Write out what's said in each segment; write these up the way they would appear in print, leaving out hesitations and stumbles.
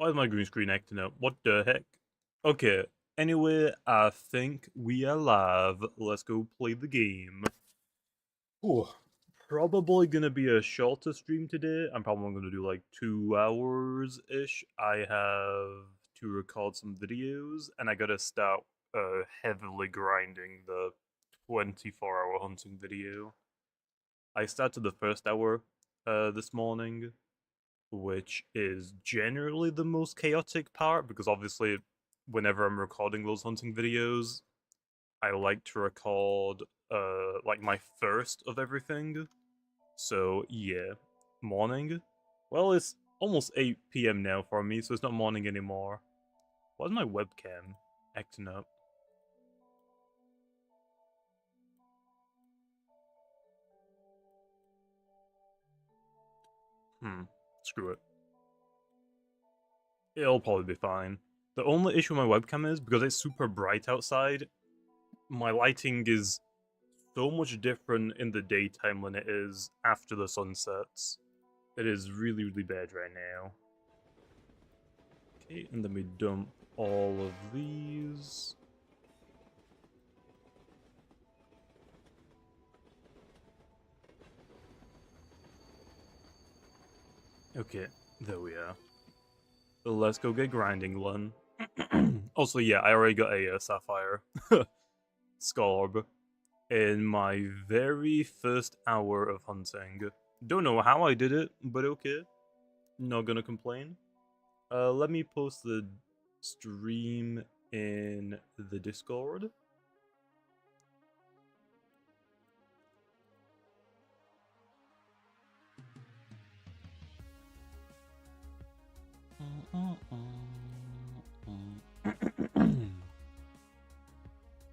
Why is my green screen acting up? What the heck? Okay, anyway, I think we are live. Let's go play the game. Ooh, probably gonna be a shorter stream today. I'm probably gonna do like 2 hours-ish. I have to record some videos, and I gotta start heavily grinding the 24-hour hunting video. I started the first hour this morning, which is generally the most chaotic part because obviously whenever I'm recording those hunting videos, I like to record like my first of everything. So yeah, morning. Well, it's almost 8 p.m. now for me, so it's not morning anymore. Why is my webcam acting up? Screw it. It'll probably be fine. The only issue with my webcam is because it's super bright outside, my lighting is so much different in the daytime than it is after the sun sets. It is really, really bad right now. Okay, and then we dump all of these. Okay, there we are. Let's go get grinding one. Also, yeah, I already got a sapphire scarb in my very first hour of hunting. Don't know how I did it, but okay. Not gonna complain. Let me post the stream in the Discord.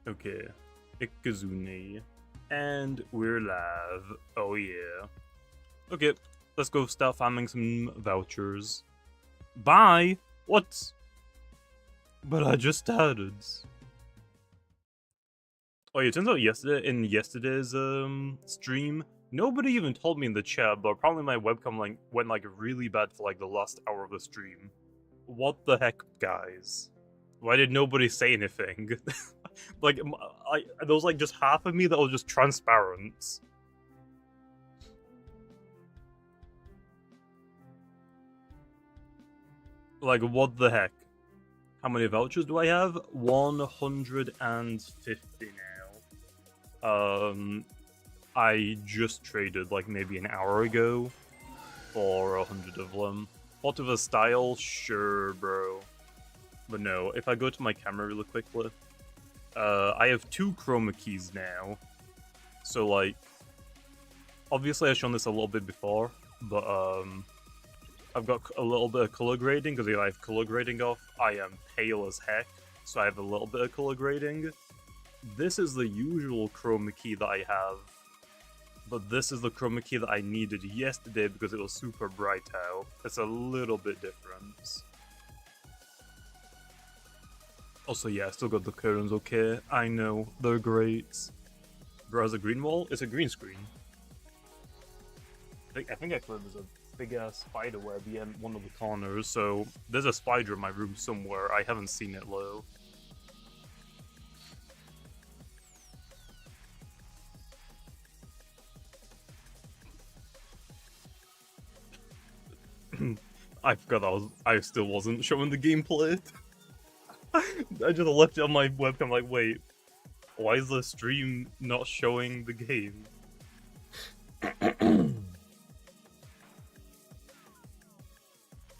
Okay, Ikazune. And we're live. Oh yeah. Okay, let's go start farming some vouchers. Bye! What? But I just started. Oh yeah, it turns out in yesterday's stream, nobody even told me in the chat, but probably my webcam like went like really bad for like the last hour of the stream. What the heck, guys? Why did nobody say anything? Like, there was like just half of me that was just transparent. Like, what the heck? How many vouchers do I have? 150 now. I just traded like maybe an hour ago for 100 of them. What of a style? Sure, bro. But no, if I go to my camera really quickly, I have 2 chroma keys now. So like, obviously I've shown this a little bit before, but I've got a little bit of color grading because if I have color grading off, I am pale as heck. So I have a little bit of color grading. This is the usual chroma key that I have, but this is the chroma key that I needed yesterday because it was super bright out. It's a little bit different. Also, yeah, I still got the curtains okay. I know, they're great. Bro, has a green wall? It's a green screen. I think actually there's a big-ass spider web in one of the corners, so there's a spider in my room somewhere. I haven't seen it, though. I forgot I still wasn't showing the gameplay. I just left it on my webcam like, wait, why is the stream not showing the game?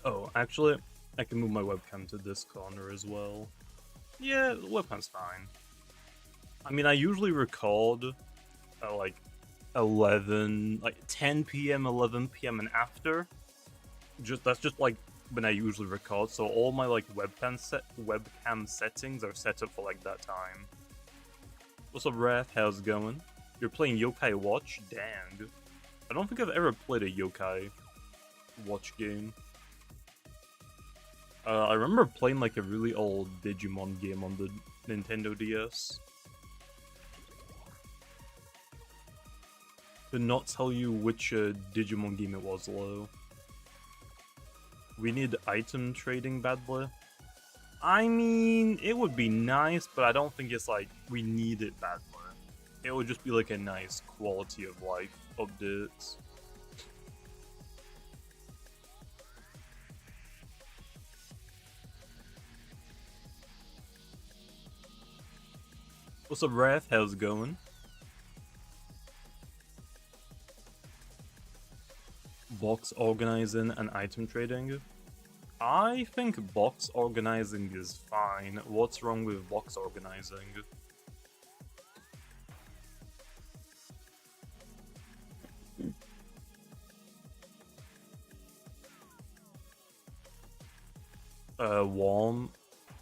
Oh, actually, I can move my webcam to this corner as well. Yeah, the webcam's fine. I mean, I usually record at like 10 p.m., 11 p.m. and after. That's just like when I usually record, so all my like webcam settings are set up for like that time. What's up, Raph? How's it going? You're playing Yokai Watch? Dang. I don't think I've ever played a Yokai Watch game. I remember playing like a really old Digimon game on the Nintendo DS. Could not tell you which Digimon game it was, though. We need item trading badly. I mean, it would be nice, but I don't think it's like we need it badly. It would just be like a nice quality of life update. What's up, Wrath? How's it going? Box organizing and item trading? I think box organizing is fine. What's wrong with box organizing? Warm.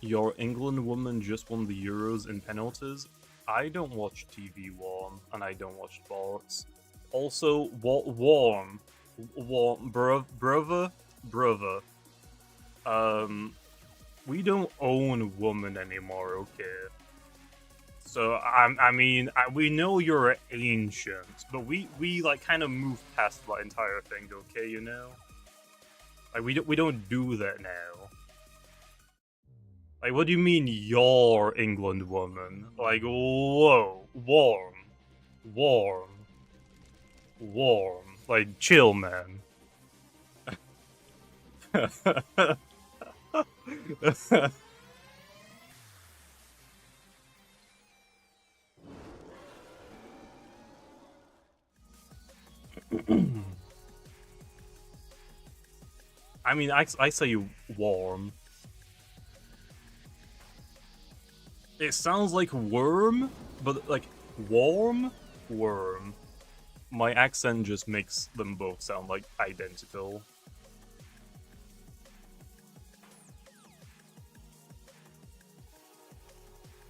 Your England woman just won the Euros in penalties. I don't watch TV, Warm, and I don't watch sports. Also, Warm, brother. We don't own woman anymore, okay? So I mean, we know you're ancient, but we like kind of moved past that entire thing, okay? You know, like we don't do that now. Like, what do you mean, your England woman? Like, whoa, warm. Like, chill, man. I mean, I say warm. It sounds like worm, but like warm, worm. My accent just makes them both sound like identical.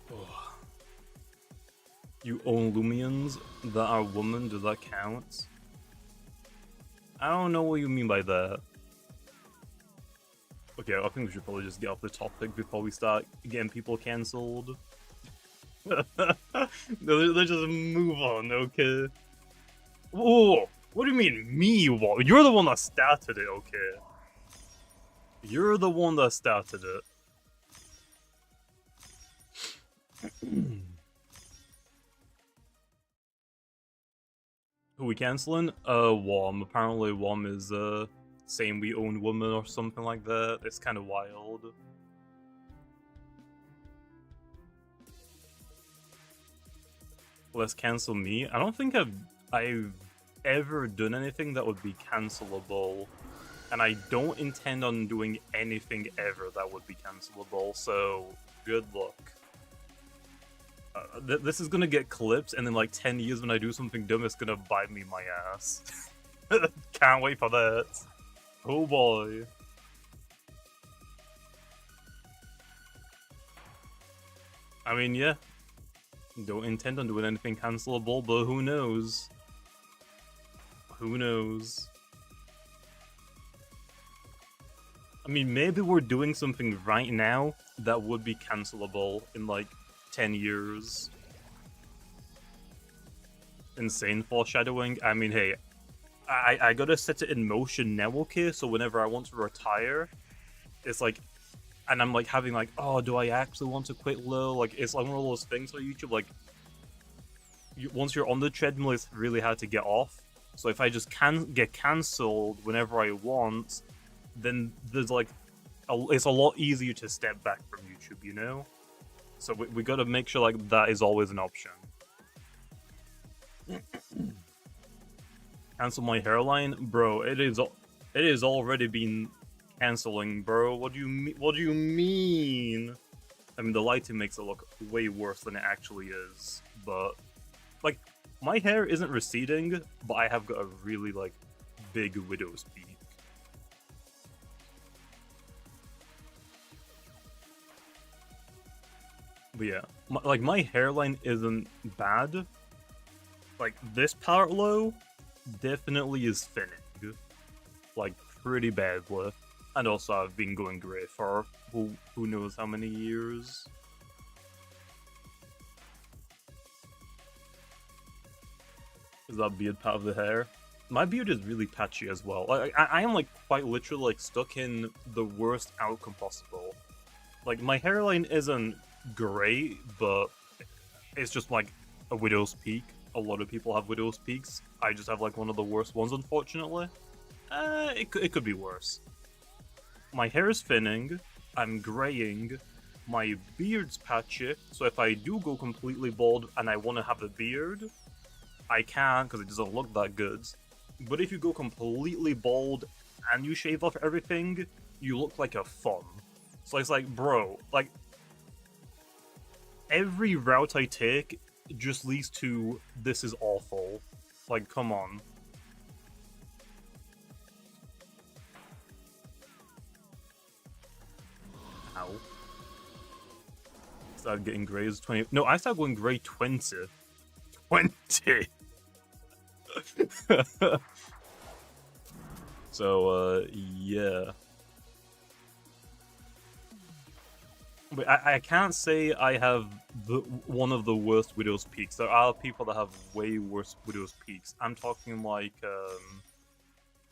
Ugh. You own Loomians that are women, does that count? I don't know what you mean by that. Okay, I think we should probably just get off the topic before we start getting people cancelled. Let's just move on, okay? Whoa! What do you mean, me? What? You're the one that started it, okay? You're the one that started it. Who we canceling? WOM. Apparently WOM is, saying we own women or something like that. It's kind of wild. Let's cancel me. I don't think I've ever done anything that would be cancelable, and I don't intend on doing anything ever that would be cancelable. So good luck. This is gonna get clipped, and in like 10 years when I do something dumb, it's gonna bite me my ass. Can't wait for that. Oh boy. I mean, yeah. Don't intend on doing anything cancelable, but who knows? Who knows? I mean, maybe we're doing something right now that would be cancelable in like 10 years. Insane foreshadowing. I mean, hey, I gotta set it in motion now, okay? So whenever I want to retire, it's like, and I'm like having like, oh, do I actually want to quit low? Like, it's like one of those things on YouTube, like, once you're on the treadmill, it's really hard to get off. So if I just get cancelled whenever I want, then there's like, it's a lot easier to step back from YouTube, you know? So we gotta make sure like that is always an option. Cancel my hairline, bro. It is already been canceling, bro. What do you mean? What do you mean? I mean, the lighting makes it look way worse than it actually is. But like, my hair isn't receding, but I have got a really like big widow's peak. But yeah, my hairline isn't bad. Like, this part low definitely is thinning. Like, pretty badly. And also, I've been going grey for who knows how many years. Is that beard part of the hair? My beard is really patchy as well. I am like quite literally like stuck in the worst outcome possible. Like my hairline isn't great, but it's just like a widow's peak. A lot of people have widow's peaks. I just have like one of the worst ones, unfortunately. It could be worse. My hair is thinning. I'm graying. My beard's patchy. So if I do go completely bald and I want to have a beard, I can't because it doesn't look that good. But if you go completely bald and you shave off everything, you look like a thumb. So it's like, bro, like, every route I take just leads to this is awful. Like, come on. Ow. Started getting gray as 20. No, I started going gray 20. 20! So, yeah. But I can't say I have one of the worst Widow's Peaks. There are people that have way worse Widow's Peaks. I'm talking like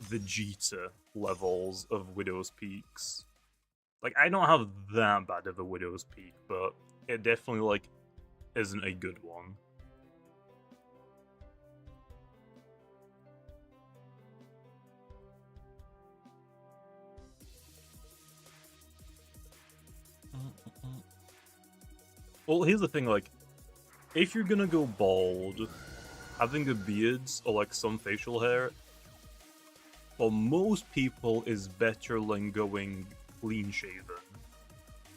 Vegeta levels of Widow's Peaks. Like, I don't have that bad of a Widow's Peak, but it definitely, like, isn't a good one. Well, here's the thing, like, if you're gonna go bald, having a beard or, like, some facial hair, for most people is better than going clean-shaven.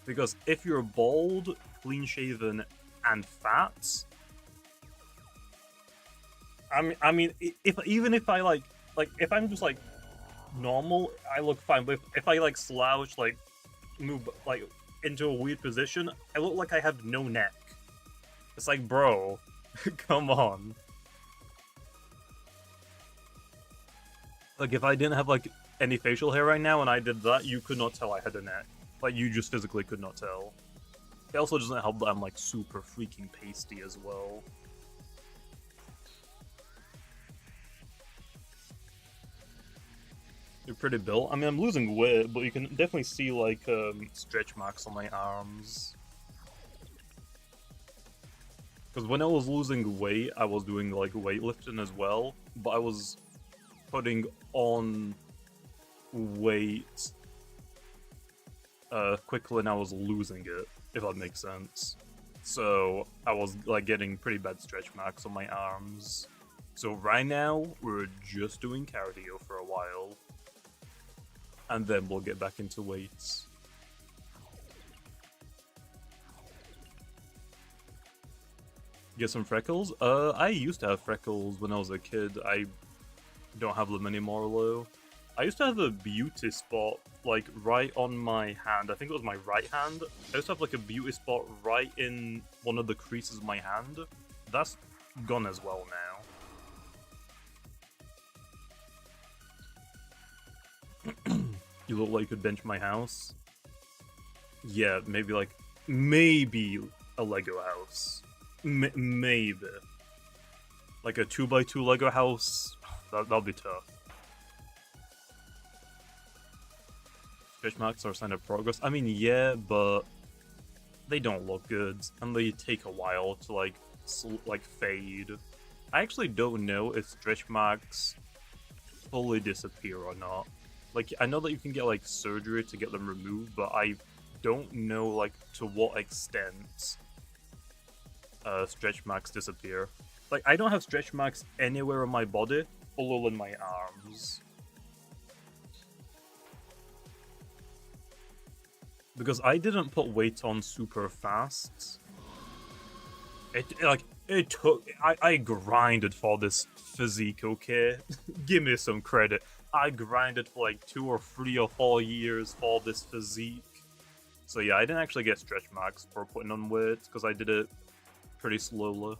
Because if you're bald, clean-shaven, and fat, I mean, even if I, like, if I'm just, like, normal, I look fine, but if I, like, slouch, like, move, like, into a weird position, I look like I have no neck. It's like, bro, come on. Like, if I didn't have, like, any facial hair right now and I did that, you could not tell I had a neck. Like, you just physically could not tell. It also doesn't help that I'm, like, super freaking pasty as well. You're pretty built. I mean, I'm losing weight, but you can definitely see, like, stretch marks on my arms. Because when I was losing weight, I was doing, like, weightlifting as well, but I was putting on weight quickly and I was losing it, if that makes sense. So I was, like, getting pretty bad stretch marks on my arms. So right now, we're just doing cardio for a while. And then we'll get back into weights. Get some freckles? I used to have freckles when I was a kid. I don't have them anymore, though. I used to have a beauty spot, like, right on my hand. I think it was my right hand. I used to have, like, a beauty spot right in one of the creases of my hand. That's gone as well now. You look like you could bench my house. Yeah, maybe a Lego house. Maybe. Like a 2x2 Lego house, that'll be tough. Stretch marks are a sign of progress. I mean, yeah, but they don't look good, and they take a while to, like fade. I actually don't know if stretch marks fully disappear or not. Like, I know that you can get, like, surgery to get them removed, but I don't know, like, to what extent stretch marks disappear. Like, I don't have stretch marks anywhere on my body, other than my arms. Because I didn't put weight on super fast. I grinded for this physique, okay? Give me some credit. I grinded for like 2 or 3 or 4 years for this physique. So yeah, I didn't actually get stretch marks for putting on weight, because I did it pretty slowly.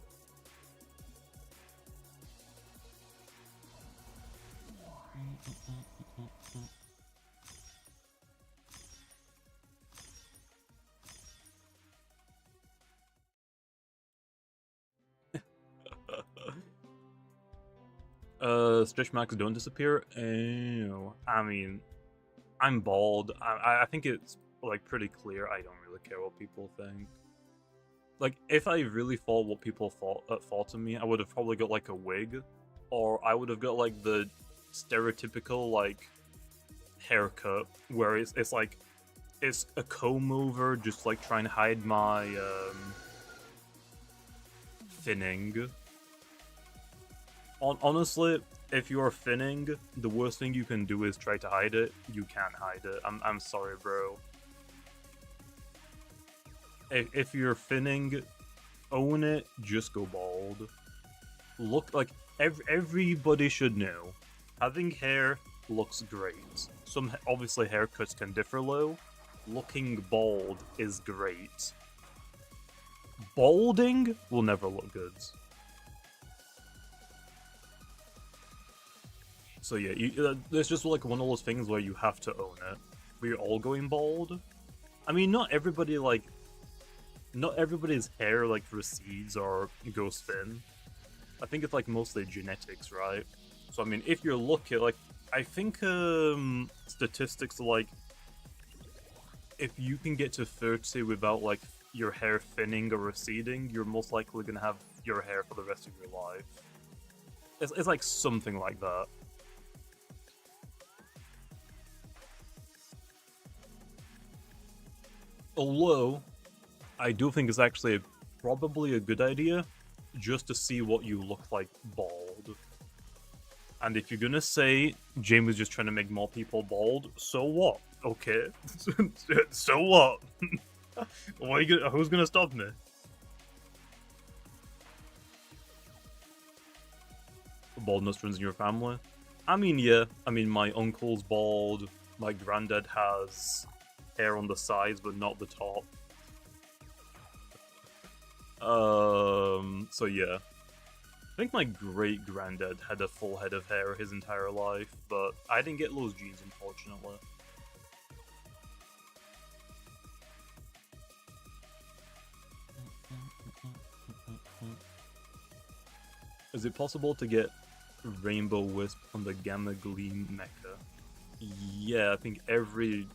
Stretch marks don't disappear? Ew. I mean, I'm bald. I think it's, like, pretty clear I don't really care what people think. Like, if I really thought what people thought of me, I would have probably got, like, a wig. Or I would have got, like, the stereotypical, like, haircut, where it's like, it's a comb over, just, like, trying to hide my, thinning. Honestly, if you're thinning, the worst thing you can do is try to hide it. You can't hide it. I'm sorry, bro. If you're thinning, own it. Just go bald. Look, like, everybody should know. Having hair looks great. Some obviously haircuts can differ low. Looking bald is great. Balding will never look good. So yeah, it's just like one of those things where you have to own it. We're all going bald. I mean, not everybody's hair like recedes or goes thin. I think it's like mostly genetics, right? So I mean, if you're lucky, like I think statistics like if you can get to 30 without like your hair thinning or receding, you're most likely gonna have your hair for the rest of your life. It's like something like that. Although, I do think it's actually probably a good idea just to see what you look like bald. And if you're gonna say James is just trying to make more people bald, so what? Okay. So what? Who's gonna stop me? Baldness runs in your family? I mean, yeah. I mean, my uncle's bald. My granddad has hair on the sides, but not the top. So yeah. I think my great-granddad had a full head of hair his entire life, but I didn't get those genes, unfortunately. Is it possible to get Rainbow Wisp on the Gamma Gleam mecha? Yeah, I think every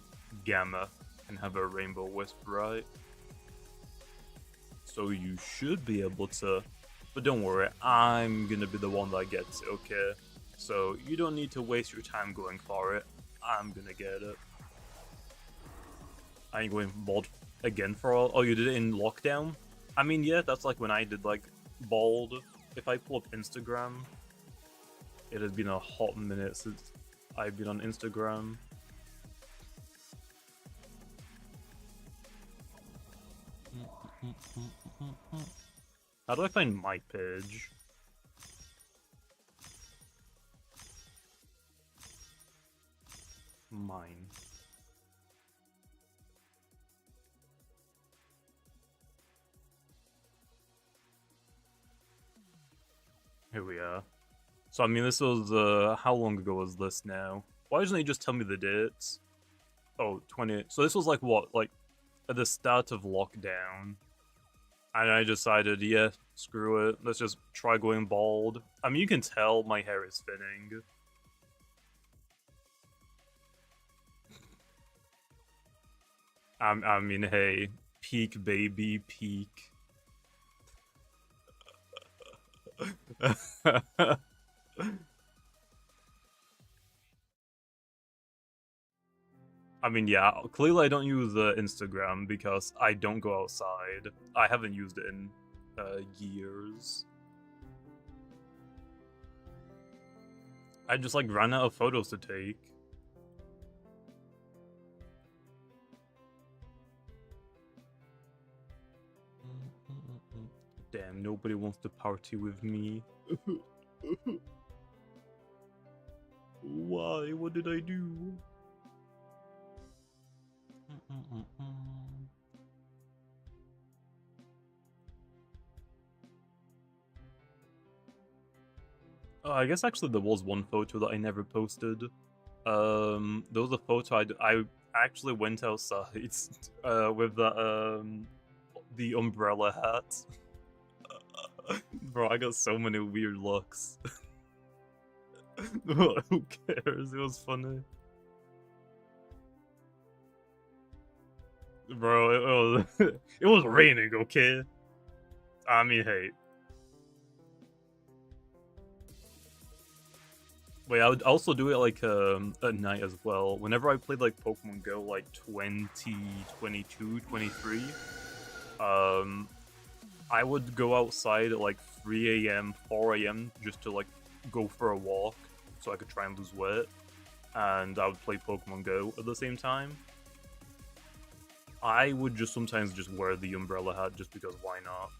Gamma can have a Rainbow Wisp, right? So you should be able to, but don't worry, I'm gonna be the one that gets it, okay? So you don't need to waste your time going for it. I'm gonna get it. I ain't going bald again for all. Oh, you did it in lockdown? I mean, yeah, that's like when I did like bald. If I pull up Instagram, it has been a hot minute since I've been on Instagram. How do I find my page? Mine. Here we are. So I mean, this was, how long ago was this now? Why doesn't he just tell me the dates? Oh, 20. So this was like what? Like at the start of lockdown. And I decided, yeah, screw it. Let's just try going bald. I mean, you can tell my hair is thinning. I mean, hey, peak, baby, peak. I mean, yeah, clearly I don't use Instagram because I don't go outside. I haven't used it in years. I just like ran out of photos to take. Damn, nobody wants to party with me. Why? What did I do? I guess actually there was one photo that I never posted. There was a photo I actually went outside with the umbrella hat. Bro, I got so many weird looks. Who cares? It was funny. Bro, it was raining, okay? I mean, hey. Wait, I would also do it like at night as well. Whenever I played like Pokemon Go like 2022, 23, I would go outside at like 3 a.m., 4 a.m. just to like go for a walk so I could try and lose weight. And I would play Pokemon Go at the same time. I would just sometimes just wear the umbrella hat just because why not?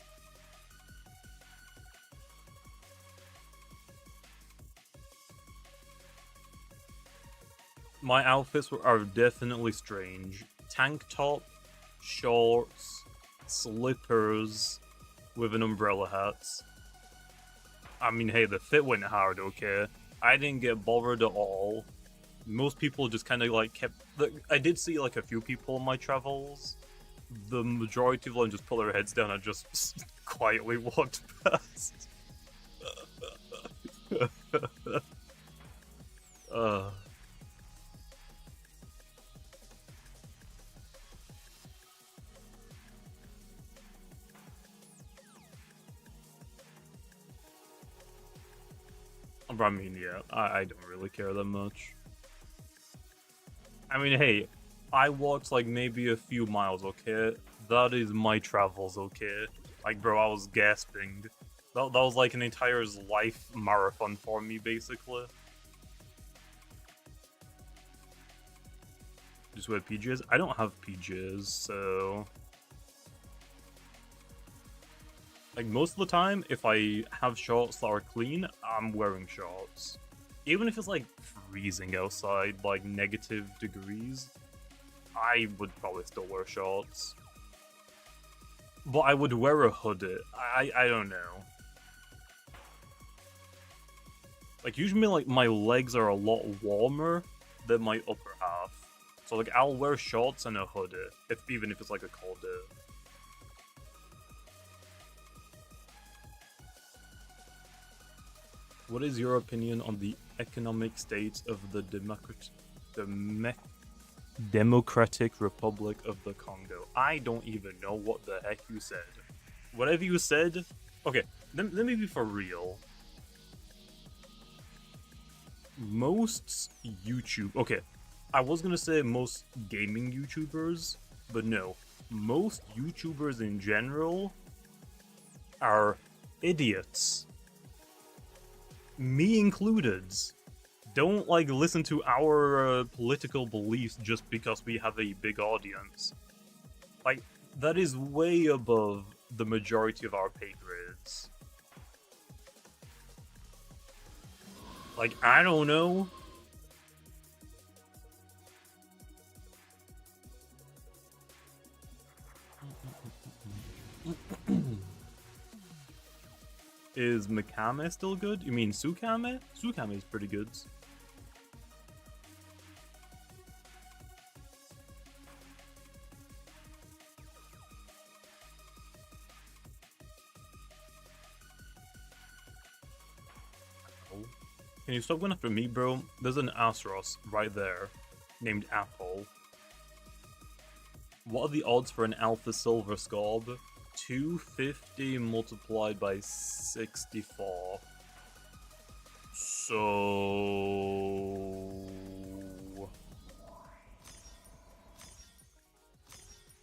My outfits are definitely strange. Tank top, shorts, slippers with an umbrella hat. I mean, hey, the fit went hard, okay? I didn't get bothered at all. Most people just kind of like kept. I did see like a few people on my travels. The majority of them just put their heads down and just quietly walked past. uh. I mean, yeah, I don't really care that much. I mean, hey, I walked like maybe a few miles, okay? That is my travels, okay? Like, bro, I was gasping. That was like an entire life marathon for me, basically. Just wear PJs? I don't have PJs, so... Like, most of the time, if I have shorts that are clean, I'm wearing shorts. Even if it's, like, freezing outside, like, negative degrees, I would probably still wear shorts. But I would wear a hoodie. I don't know. Like, usually, like, my legs are a lot warmer than my upper half. So, like, I'll wear shorts and a hoodie, even if it's, like, a cold day. What is your opinion on the economic state of the Democratic Republic of the Congo? I don't even know what the heck you said. Whatever you said... Okay, let me be for real. Most YouTube... Okay, I was gonna say most gaming YouTubers, but no. Most YouTubers in general are idiots. Me included. Don't, like, listen to our political beliefs just because we have a big audience. Like, that is way above the majority of our pay grades. Like, I don't know. Is Mikame still good? You mean Sukame? Sukame is pretty good. Can you stop going after me, bro? There's an Asteros right there, named Apple. What are the odds for an Alpha Silver Scorb? 250 multiplied by 64. So...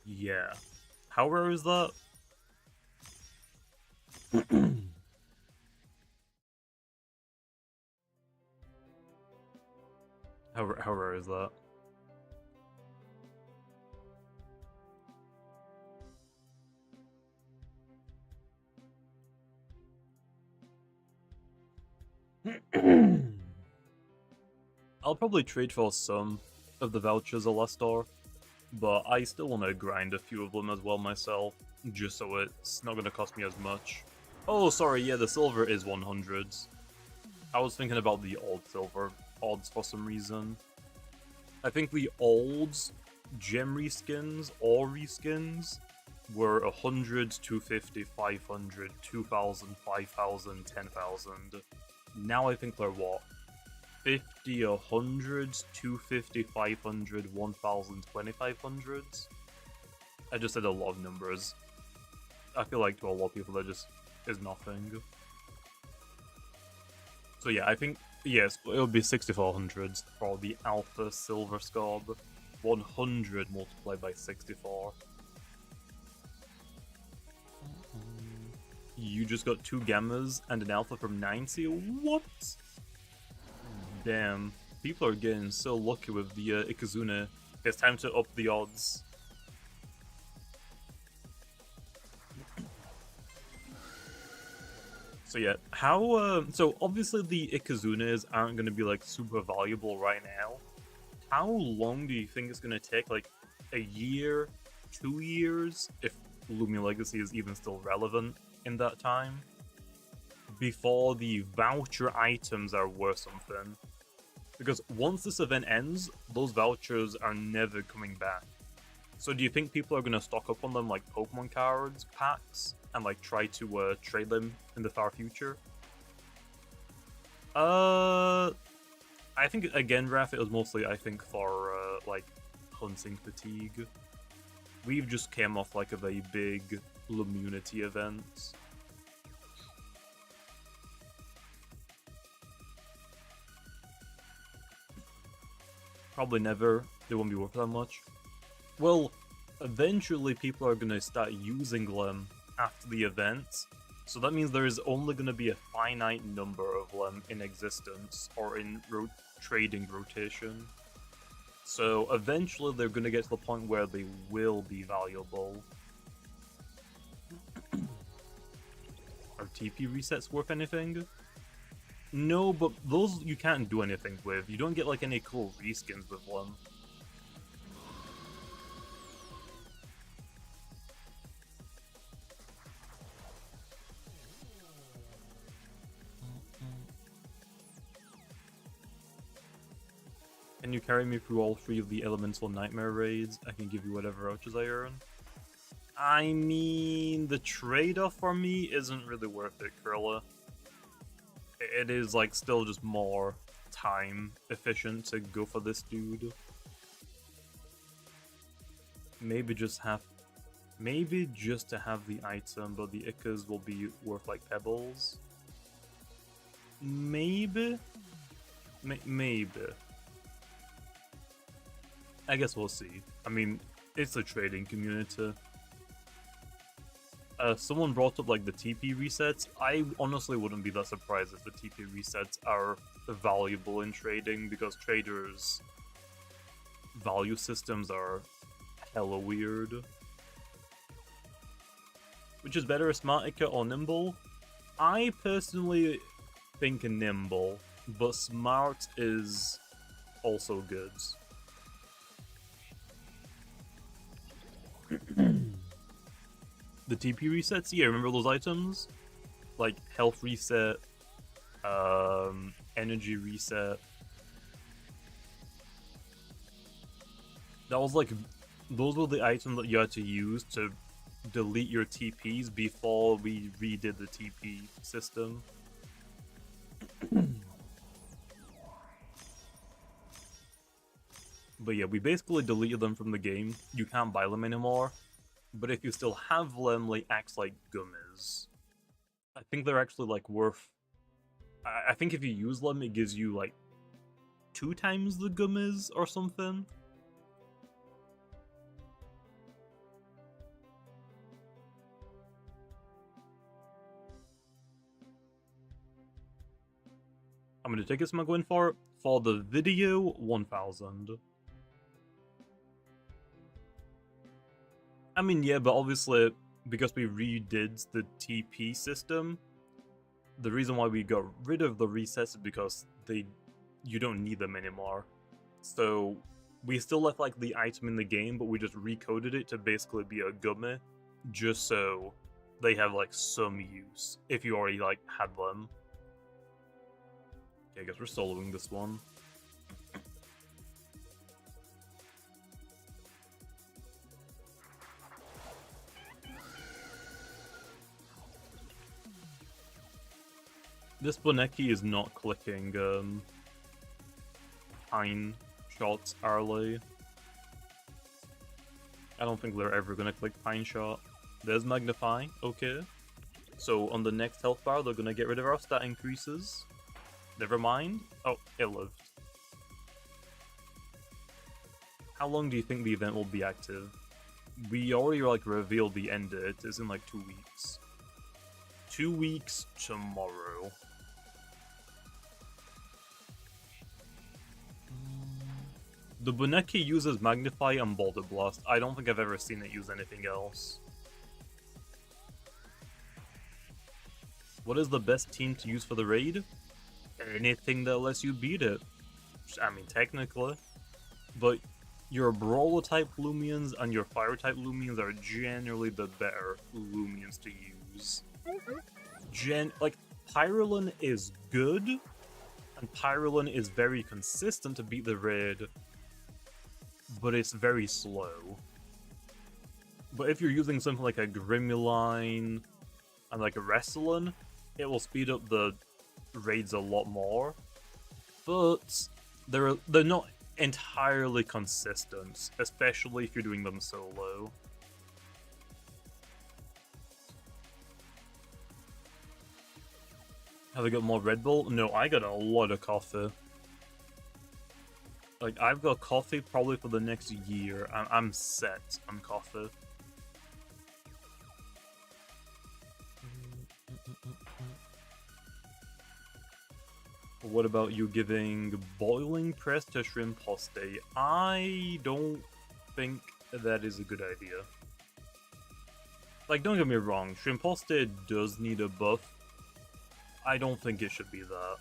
yeah. How rare is that? How rare is that? I'll probably trade for some of the vouchers a Lestor, but I still want to grind a few of them as well myself, just so it's not going to cost me as much. Oh, sorry, yeah, the silver is 100s. I was thinking about the old silver odds for some reason. I think the old gem reskins or reskins were 100, 250, 500, 2000, 5000, 10,000. Now I think they're what? 50, 100s, 250, 500, 1000, 2500s. I just said a lot of numbers. I feel like to a lot of people that just is nothing. So yeah, I think, yes, it'll be 6400s for the Alpha Silver Scob. 100 multiplied by 64. You just got 2 Gammas and an Alpha from 90? What? Damn. People are getting so lucky with the Ikazuna. It's time to up the odds. So yeah, how, so obviously the Ikazunas aren't going to be like super valuable right now. How long do you think it's going to take? Like a year, 2 years, if Loomian Legacy is even still relevant in that time? Before the voucher items are worth something. Because once this event ends, those vouchers are never coming back. So do you think people are going to stock up on them like Pokemon cards, packs, and like try to trade them in the far future? I think, again, Raph, it was mostly, I think, for like hunting fatigue. We've just came off like a very big Lumunity event. Probably never. They won't be worth that much. Well, eventually people are going to start using them after the event, so that means there is only going to be a finite number of them in existence, or in trading rotation. So eventually they're going to get to the point where they will be valuable. Are TP resets worth anything? No, but those you can't do anything with. You don't get like any cool reskins with them. Can you carry me through all 3 of the Elemental Nightmare raids? I can give you whatever vouchers I earn. I mean, the trade-off for me isn't really worth it, Kurla. It is, like, still just more time efficient to go for this dude. Maybe just to have the item, but the Ikas will be worth, like, pebbles. Maybe? Maybe. I guess we'll see. I mean, it's a trading community. Someone brought up like the TP resets. I honestly wouldn't be that surprised if the TP resets are valuable in trading, because traders' value systems are hella weird. Which is better, Smartica or Nimble? I personally think Nimble, but Smart is also good. The TP resets? Yeah, remember those items? Like health reset, energy reset. That was like, those were the items that you had to use to delete your TPs before we redid the TP system. But yeah, we basically deleted them from the game. You can't buy them anymore. But if you still have them, they act like gummies. I think they're actually like worth... I think if you use them, it gives you like 2 times the gummies or something. How many tickets am I going for? For the video, 1,000. I mean, yeah, but obviously, because we redid the TP system, the reason why we got rid of the resets is because you don't need them anymore. So we still left like the item in the game, but we just recoded it to basically be a gummy, just so they have like some use if you already like had them. Okay, I guess we're soloing this one. This Boneki is not clicking. pine shots early. I don't think they're ever gonna click pine shot. There's magnify, okay. So on the next health bar, they're gonna get rid of our stat increases. Never mind. Oh, it lived. How long do you think the event will be active? We already like revealed the end date. It's in like 2 weeks. 2 weeks tomorrow. The Buneki uses Magnify and Boulder Blast. I don't think I've ever seen it use anything else. What is the best team to use for the raid? Anything that lets you beat it. I mean, technically. But your Brawler type Loomians and your Fire type Loomians are generally the better Loomians to use. Like, Pyrolin is good, and Pyrolin is very consistent to beat the raid, but it's very slow. But if you're using something like a Grimuline and like a Wrestling, it will speed up the raids a lot more. But they're not entirely consistent, especially if you're doing them solo. Have I got more Red Bull? No, I got a lot of coffee. Like, I've got coffee probably for the next year, and I'm set on coffee. What about you giving boiling press to Shrimposte? I don't think that is a good idea. Like, don't get me wrong, Shrimposte does need a buff. I don't think it should be that.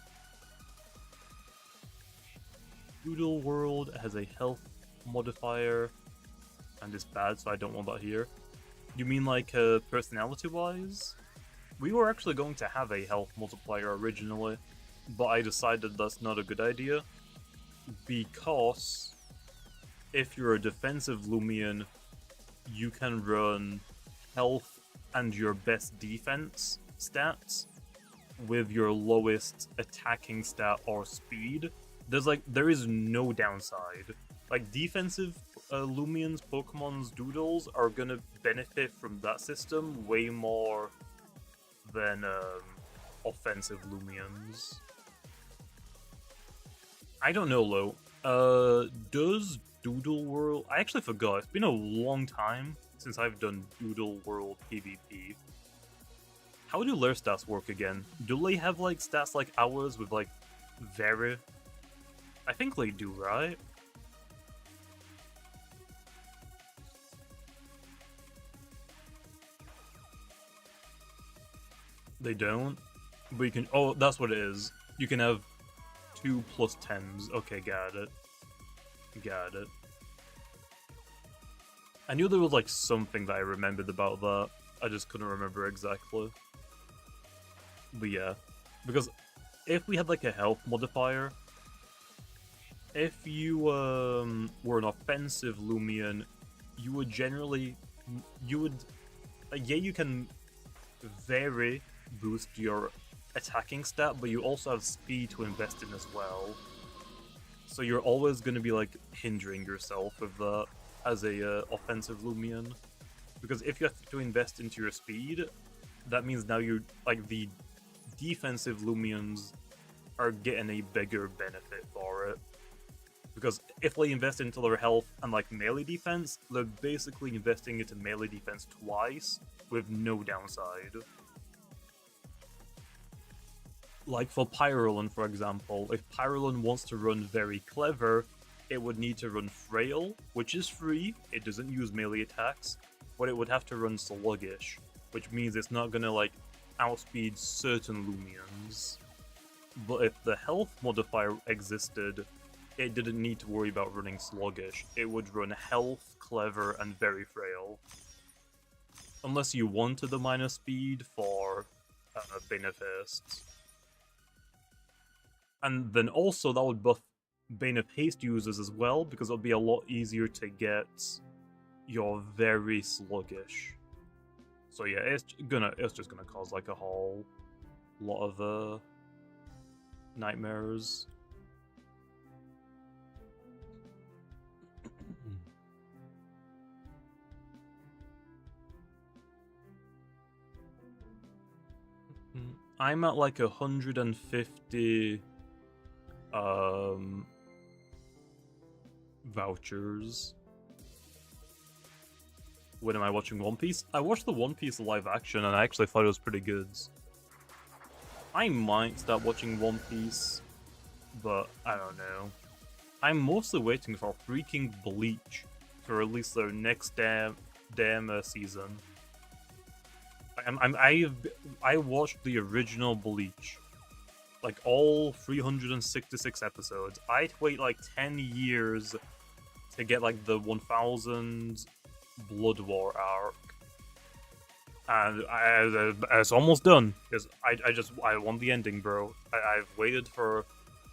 Doodle World has a health modifier, and it's bad, so I don't want that here. You mean like personality-wise? We were actually going to have a health multiplier originally, but I decided that's not a good idea, because if you're a defensive Loomian, you can run health and your best defense stats with your lowest attacking stat or speed. There is no downside. Like, defensive Loomians, Pokemon's Doodles are gonna benefit from that system way more than offensive Loomians. I don't know, Lo. Does Doodle World... I actually forgot. It's been a long time since I've done Doodle World PvP. How do their stats work again? Do they have, like, stats like ours with, like, very... I think they do, right? They don't? But you can... Oh, that's what it is. You can have 2 plus 10s. Okay, got it. Got it. I knew there was, like, something that I remembered about that. I just couldn't remember exactly. But yeah. Because if we had, like, a health modifier... If you were an offensive Loomian, you would generally... yeah, you can very boost your attacking stat, but you also have speed to invest in as well. So you're always going to be, like, hindering yourself with that as a offensive Loomian. Because if you have to invest into your speed, that means now you're, like, the defensive Loomians are getting a bigger benefit for it. Because if they invest into their health and, like, melee defense, they're basically investing into melee defense twice with no downside. Like for Pyrolin, for example, if Pyrolin wants to run very clever, it would need to run Frail, which is free, it doesn't use melee attacks, but it would have to run Sluggish, which means it's not gonna, like, outspeed certain Loomians. But if the health modifier existed, it didn't need to worry about running Sluggish. It would run Health, Clever, and Very Frail. Unless you wanted the minus speed for Benefists. And then also that would buff Bane of Haste users as well, because it would be a lot easier to get your Very Sluggish. So yeah, it's just gonna cause, like, a whole lot of nightmares. I'm at like 150 vouchers. When am I watching One Piece? I watched the One Piece live action and I actually thought it was pretty good. I might start watching One Piece, but I don't know. I'm mostly waiting for freaking Bleach to release their next damn season. I watched the original Bleach, like all 366 episodes. I'd wait like 10 years to get like the 1000 Blood War arc, and it's almost done because I want the ending, bro. I've waited for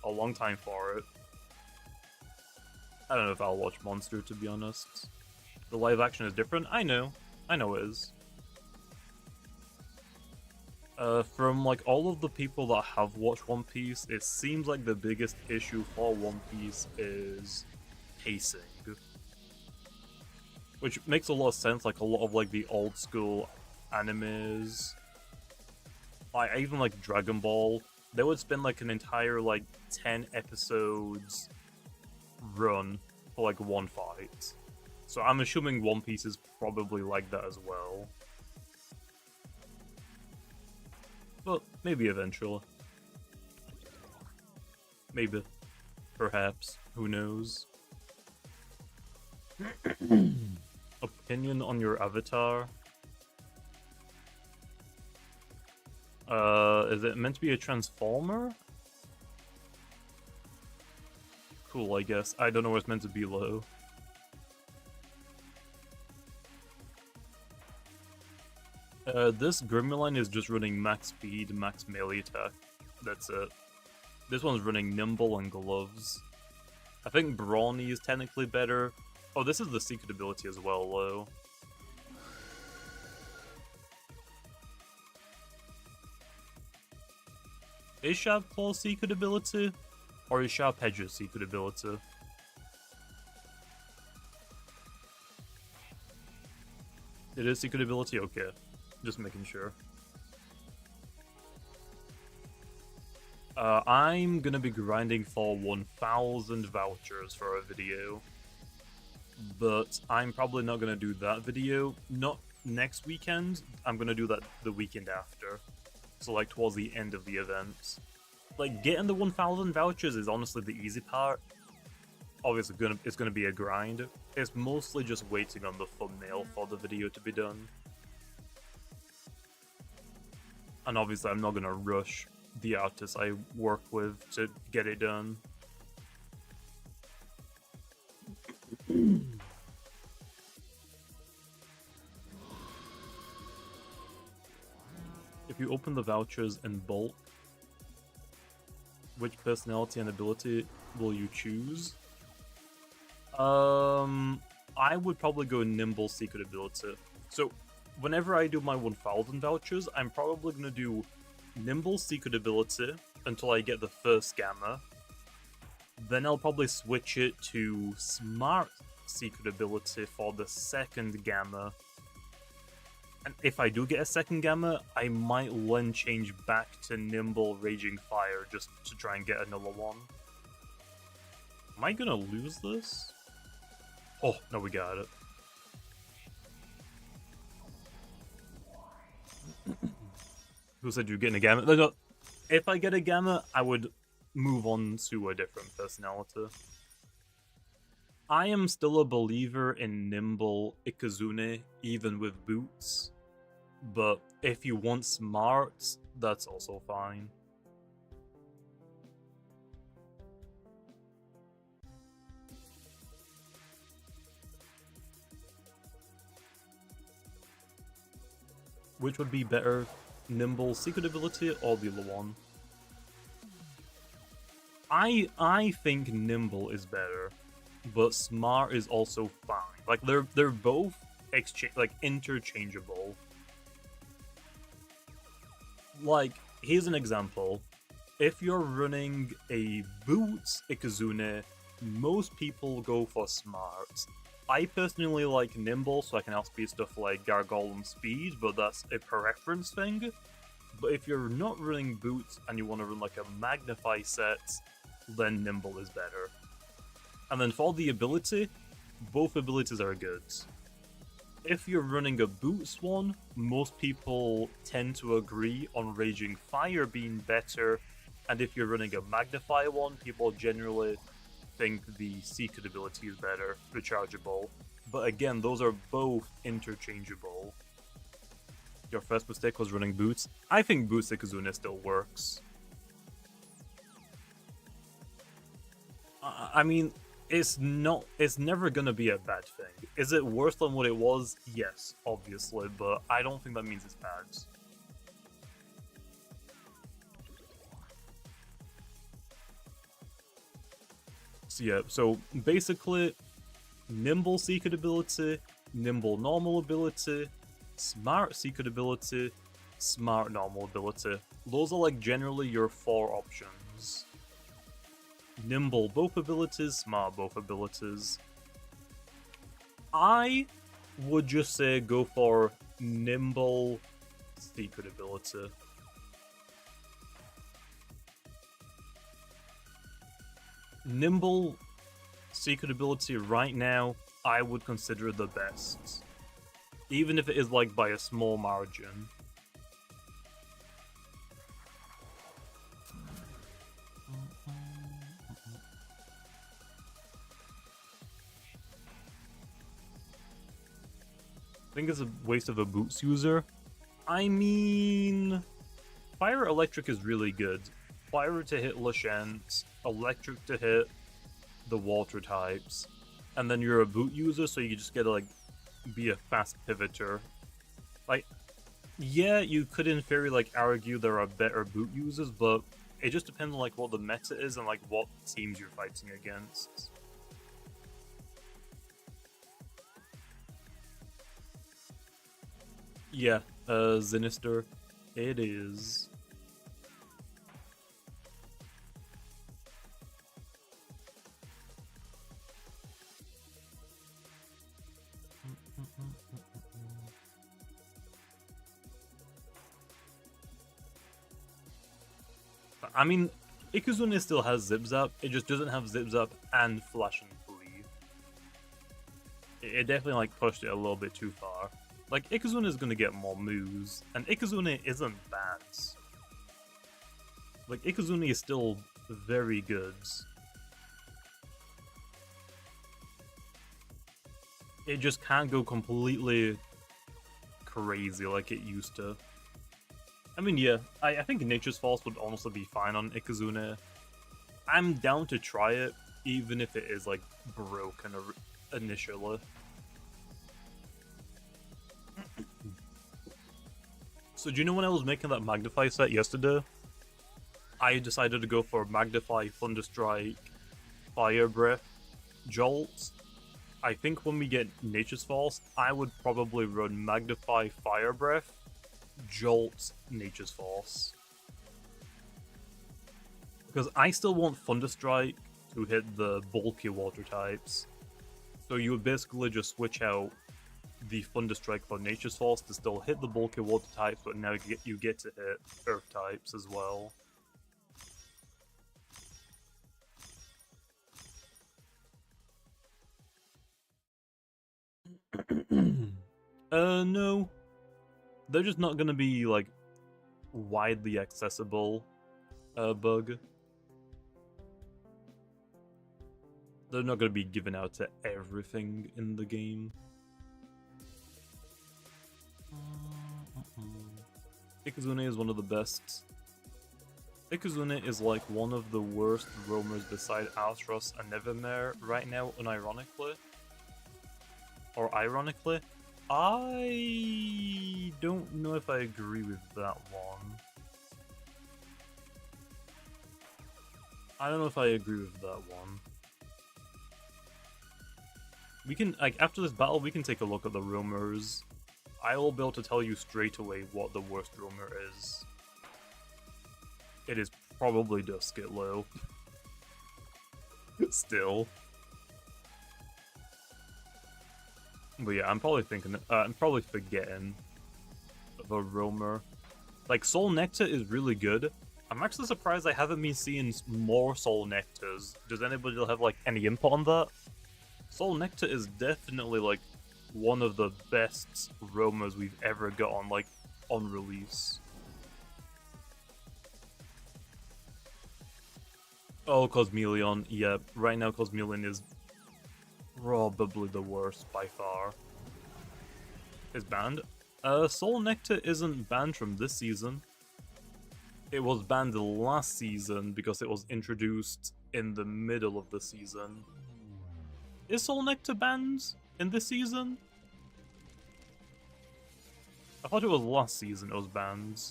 a long time for it. I don't know if I'll watch Monster, to be honest. The live action is different. I know it is. From like all of the people that have watched One Piece, it seems like the biggest issue for One Piece is pacing. Which makes a lot of sense, like a lot of like the old school animes, like even like Dragon Ball, they would spend like an entire like 10 episodes run for like one fight. So I'm assuming One Piece is probably like that as well. But maybe eventually. Maybe. Perhaps. Who knows? Opinion on your avatar? Is it meant to be a transformer? Cool, I guess. I don't know what it's meant to be, though. This Gremlin is just running max speed, max melee attack. That's it. This one's running nimble and gloves. I think Brawny is technically better. Oh, this is the secret ability as well, though. Is Sharp Claw's secret ability? Or is Sharp Edge's secret ability? It is secret ability? Okay. Just making sure. I'm gonna be grinding for 1000 vouchers for a video. But I'm probably not gonna do that video. Not next weekend. I'm gonna do that the weekend after. So like towards the end of the event. Like getting the 1000 vouchers is honestly the easy part. Obviously it's gonna be a grind. It's mostly just waiting on the thumbnail for the video to be done. And obviously I'm not gonna rush the artists I work with to get it done. If you open the vouchers in bulk, which personality and ability will you choose? I would probably go Nimble Secret Ability. So, whenever I do my 1000 vouchers, I'm probably going to do Nimble Secret Ability until I get the first Gamma. Then I'll probably switch it to Smart Secret Ability for the second Gamma. And if I do get a second Gamma, I might then change back to Nimble Raging Fire just to try and get another one. Am I gonna lose this? Oh, no, we got it. Who said you're getting a Gamma? No, if I get a Gamma, I would move on to a different personality. I am still a believer in Nimble Ikazune, even with boots. But if you want smart, that's also fine. Which would be better, Nimble Secret Ability or the other one? I think Nimble is better, but Smart is also fine. Like they're both interchangeable. Like, here's an example. If you're running a Boots Ikazune, most people go for Smart. I personally like Nimble, so I can outspeed stuff like Gargoyle and Speed, but that's a preference thing. But if you're not running boots and you want to run like a magnify set, then nimble is better. And then for the ability, both abilities are good. If you're running a boots one, most people tend to agree on raging fire being better, and if you're running a magnify one, people generally think the secret ability is better, rechargeable. But again, those are both interchangeable. Your first mistake was running boots. I think boots Ikazuna still works. I mean, it's never gonna be a bad thing. Is it worse than what it was? Yes, obviously, but I don't think that means it's bad. So yeah, so basically, nimble secret ability, nimble normal ability, smart secret ability, smart normal ability. Those are like generally your 4 options. Nimble both abilities, smart both abilities. I would just say go for nimble secret ability. Nimble secret ability right now, I would consider the best. Even if it is like by a small margin. I think it's a waste of a boots user. I mean, fire electric is really good. Fire to hit Lashent, electric to hit the water types, and then you're a boot user, so you just get to like be a fast pivoter. Like, yeah, you could in theory like argue there are better boot users, but it just depends on like what the meta is and like what teams you're fighting against. Yeah, Sinister, it is. I mean, Ikazune still has Zip Zap, it just doesn't have Zip Zap and Flash and Flee. It definitely like pushed it a little bit too far. Like, Ikazune is gonna get more moves, and Ikazune isn't bad. Like, Ikazune is still very good. It just can't go completely crazy like it used to. I mean, yeah, I think Nature's Force would honestly be fine on Ikazune. I'm down to try it, even if it is, like, broken initially. So do you know when I was making that Magnify set yesterday? I decided to go for Magnify, Thunderstrike, Fire Breath, Jolt. I think when we get Nature's Force, I would probably run Magnify, Fire Breath, Jolt, Nature's Force. Because I still want Thunderstrike to hit the bulky water types. So you would basically just switch out the Thunderstrike for Nature's Force to still hit the bulky water types, but now you get to hit Earth types as well. No. They're just not gonna be, like, widely accessible, bug. They're not gonna be given out to everything in the game. Ikazune is one of the best. Ikazune is like one of the worst roamers beside Alstros and Nevermare right now, unironically. Or ironically. I don't know if I agree with that one. I don't know if I agree with that one. We can, like, after this battle, we can take a look at the rumors. I will be able to tell you straight away what the worst rumor is. It is probably Duskitlow. Still. But yeah, I'm probably forgetting of a rumor. Like, Soul Nectar is really good. I'm actually surprised I haven't been seeing more Soul Nectars. Does anybody have, like, any input on that? Soul Nectar is definitely, like, one of the best roamers we've ever got on, like, on release. Oh, Cosmeleon. Yeah, right now Cosmeleon is probably the worst by far. Is banned? Soul Nectar isn't banned from this season. It was banned last season because it was introduced in the middle of the season. Is Soul Nectar banned in this season? I thought it was last season it was banned.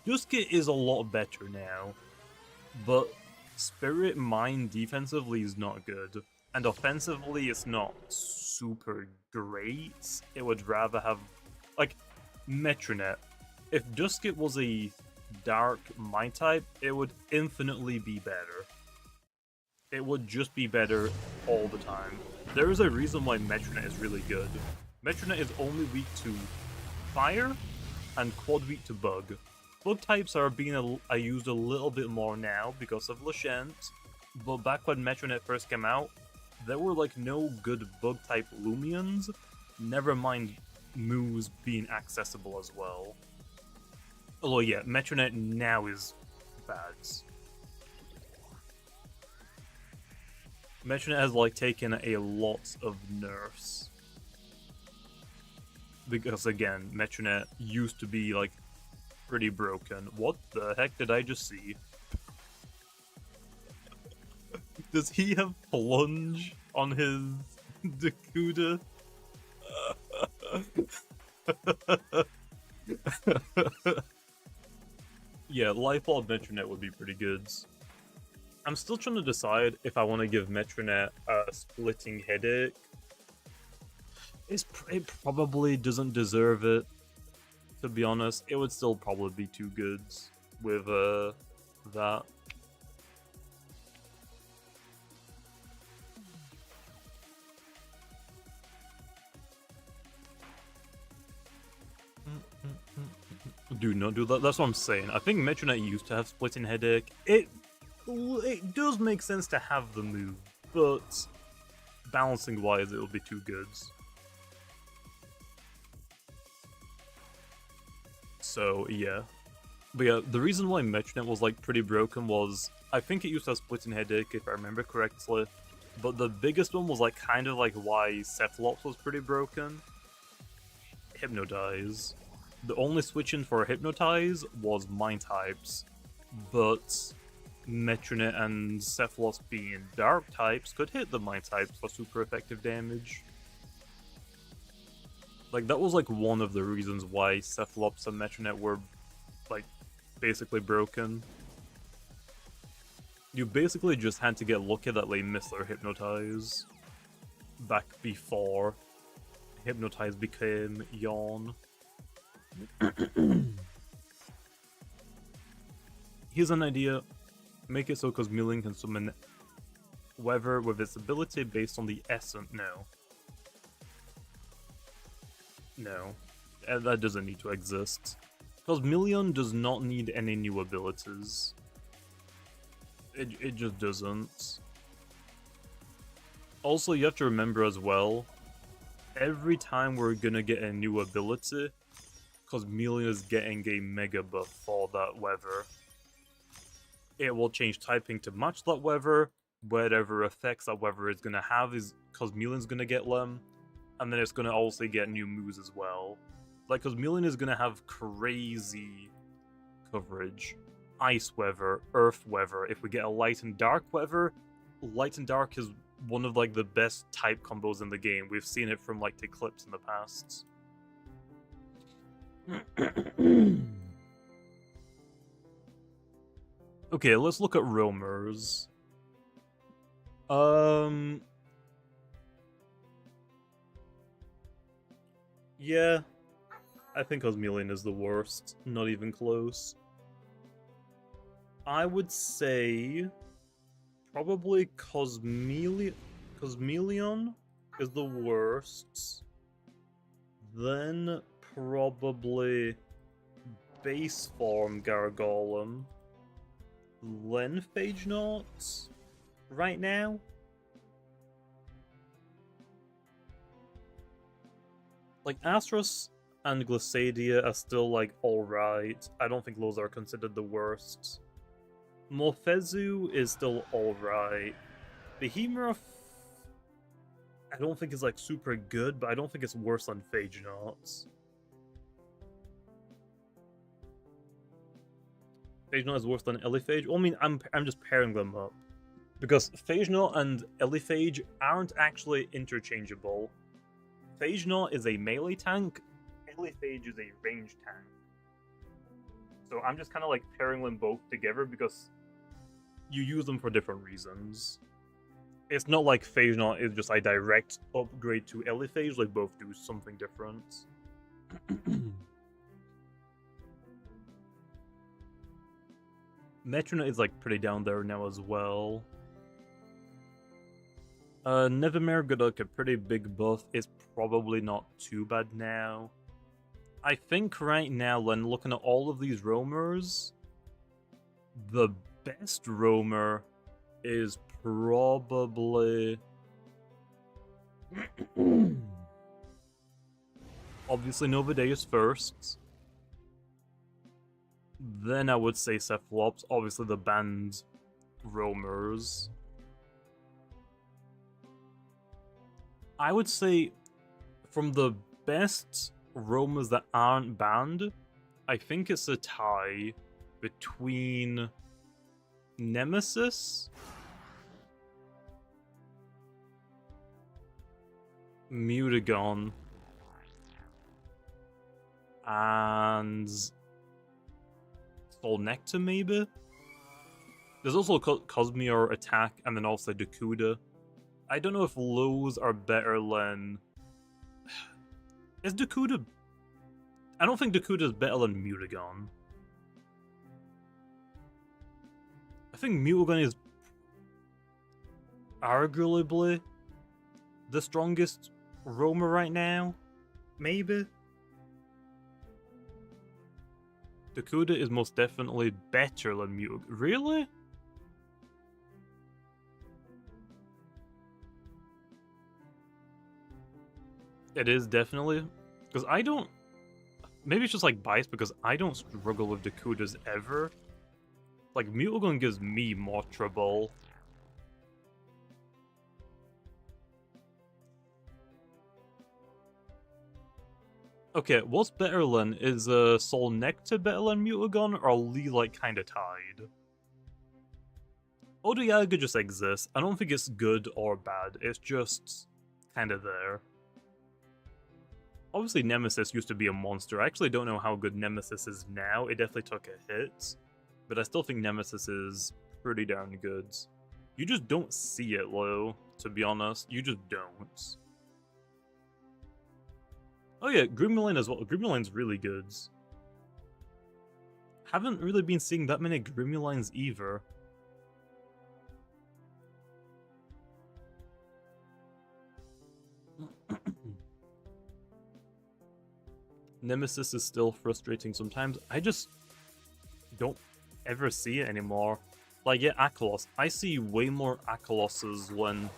Duskit is a lot better now, but Spirit Mine defensively is not good, and offensively it's not super great. It would rather have, like, Metronet. If Duskit was a dark Mine type, it would infinitely be better. It would just be better all the time. There is a reason why Metronet is really good. Metronet is only weak to Fire and quad weak to Bug. Bug types are being used a little bit more now because of Lashent, but back when Metronet first came out, there were like no good bug type Loomians, never mind moves being accessible as well. Although yeah, Metronet now is bad. Metronet has like taken a lot of nerfs. Because again, Metronet used to be like pretty broken. What the heck did I just see? Does he have plunge on his Dakuda? Yeah, Life-Odd Metronet would be pretty good. I'm still trying to decide if I want to give Metronet a splitting headache. It probably doesn't deserve it, to be honest. It would still probably be too good with that. Do not do that. That's what I'm saying. I think Metronet used to have splitting headache. It does make sense to have the move, but balancing wise, it'll be too good. So yeah, but yeah, the reason why Metronet was like pretty broken was I think it used to have splitting headache if I remember correctly, but the biggest one was like kind of like why Cephalops was pretty broken. Hypnotize. The only switch-in for Hypnotize was Mine types, but Metronet and Cephalops being Dark types could hit the Mine types for super effective damage. Like, that was like one of the reasons why Cephalops and Metronet were, like, basically broken. You basically just had to get lucky that they missed their Hypnotize back before Hypnotize became Yawn. Here's an idea. Make it so Cosmeleon can summon Weather with its ability based on the essence. No. That doesn't need to exist. Cosmeleon does not need any new abilities. It just doesn't. Also, you have to remember as well, every time we're gonna get a new ability, Cosmeleon is getting a mega buff for that weather. It will change typing to match that weather, whatever effects that weather is gonna have is Cosmeleon's gonna get them, and then it's gonna also get new moves as well. Like, Cosmeleon is gonna have crazy coverage. Ice weather, earth weather. If we get a light and dark weather, light and dark is one of like the best type combos in the game. We've seen it from like the Eclipse in the past. Okay, let's look at roamers. Yeah, I think Cosmeleon is the worst. Not even close. I would say probably Cosmeleon is the worst. Then probably base form Gargolem, Lenphage Knots right now. Like, Astros and Glissadia are still, like, alright. I don't think those are considered the worst. Morphezu is still alright. Behemoth, I don't think is, like, super good, but I don't think it's worse than Phage Knots. Phage Knot is worse than Eliphage? Well, I mean, I'm just pairing them up. Because Phage Knot and Eliphage aren't actually interchangeable. Phage Knot is a melee tank, Eliphage is a range tank. So I'm just kind of like pairing them both together because you use them for different reasons. It's not like Phage Knot is just a direct upgrade to Eliphage, like both do something different. Metronite is like pretty down there now as well. Nevermere got like a pretty big buff. It's probably not too bad now. I think right now, when looking at all of these roamers, the best roamer is probably obviously Novadeus first. Then I would say Cephalops, obviously the banned roamers. I would say from the best roamers that aren't banned, I think it's a tie between Nemesis, Mutagon, and Soul Nectar, maybe? There's also Cosmeor Attack, and then also Dakuda. I don't know if those are better than... Is Dakuda... I don't think Dakuda is better than Mutagon. I think Mutagon is arguably the strongest roamer right now. Maybe? Dakuda is most definitely better than Mutagon. Really? It is definitely. Because I don't... Maybe it's just like biased because I don't struggle with Dakudas ever. Like, Mutagon gives me more trouble. Okay, what's better than? Is Soul Nectar better than Mutagon, or are Lee like kinda tied? Odoyaga just exists. I don't think it's good or bad, it's just kinda there. Obviously Nemesis used to be a monster. I actually don't know how good Nemesis is now. It definitely took a hit. But I still think Nemesis is pretty darn good. You just don't see it, though, to be honest. You just don't. Oh yeah, Grimoline as well. Grimoline's really good. Haven't really been seeing that many Grimolines either. Nemesis is still frustrating sometimes. I just don't ever see it anymore. Like, yeah, Akalos. I see way more Akaloses when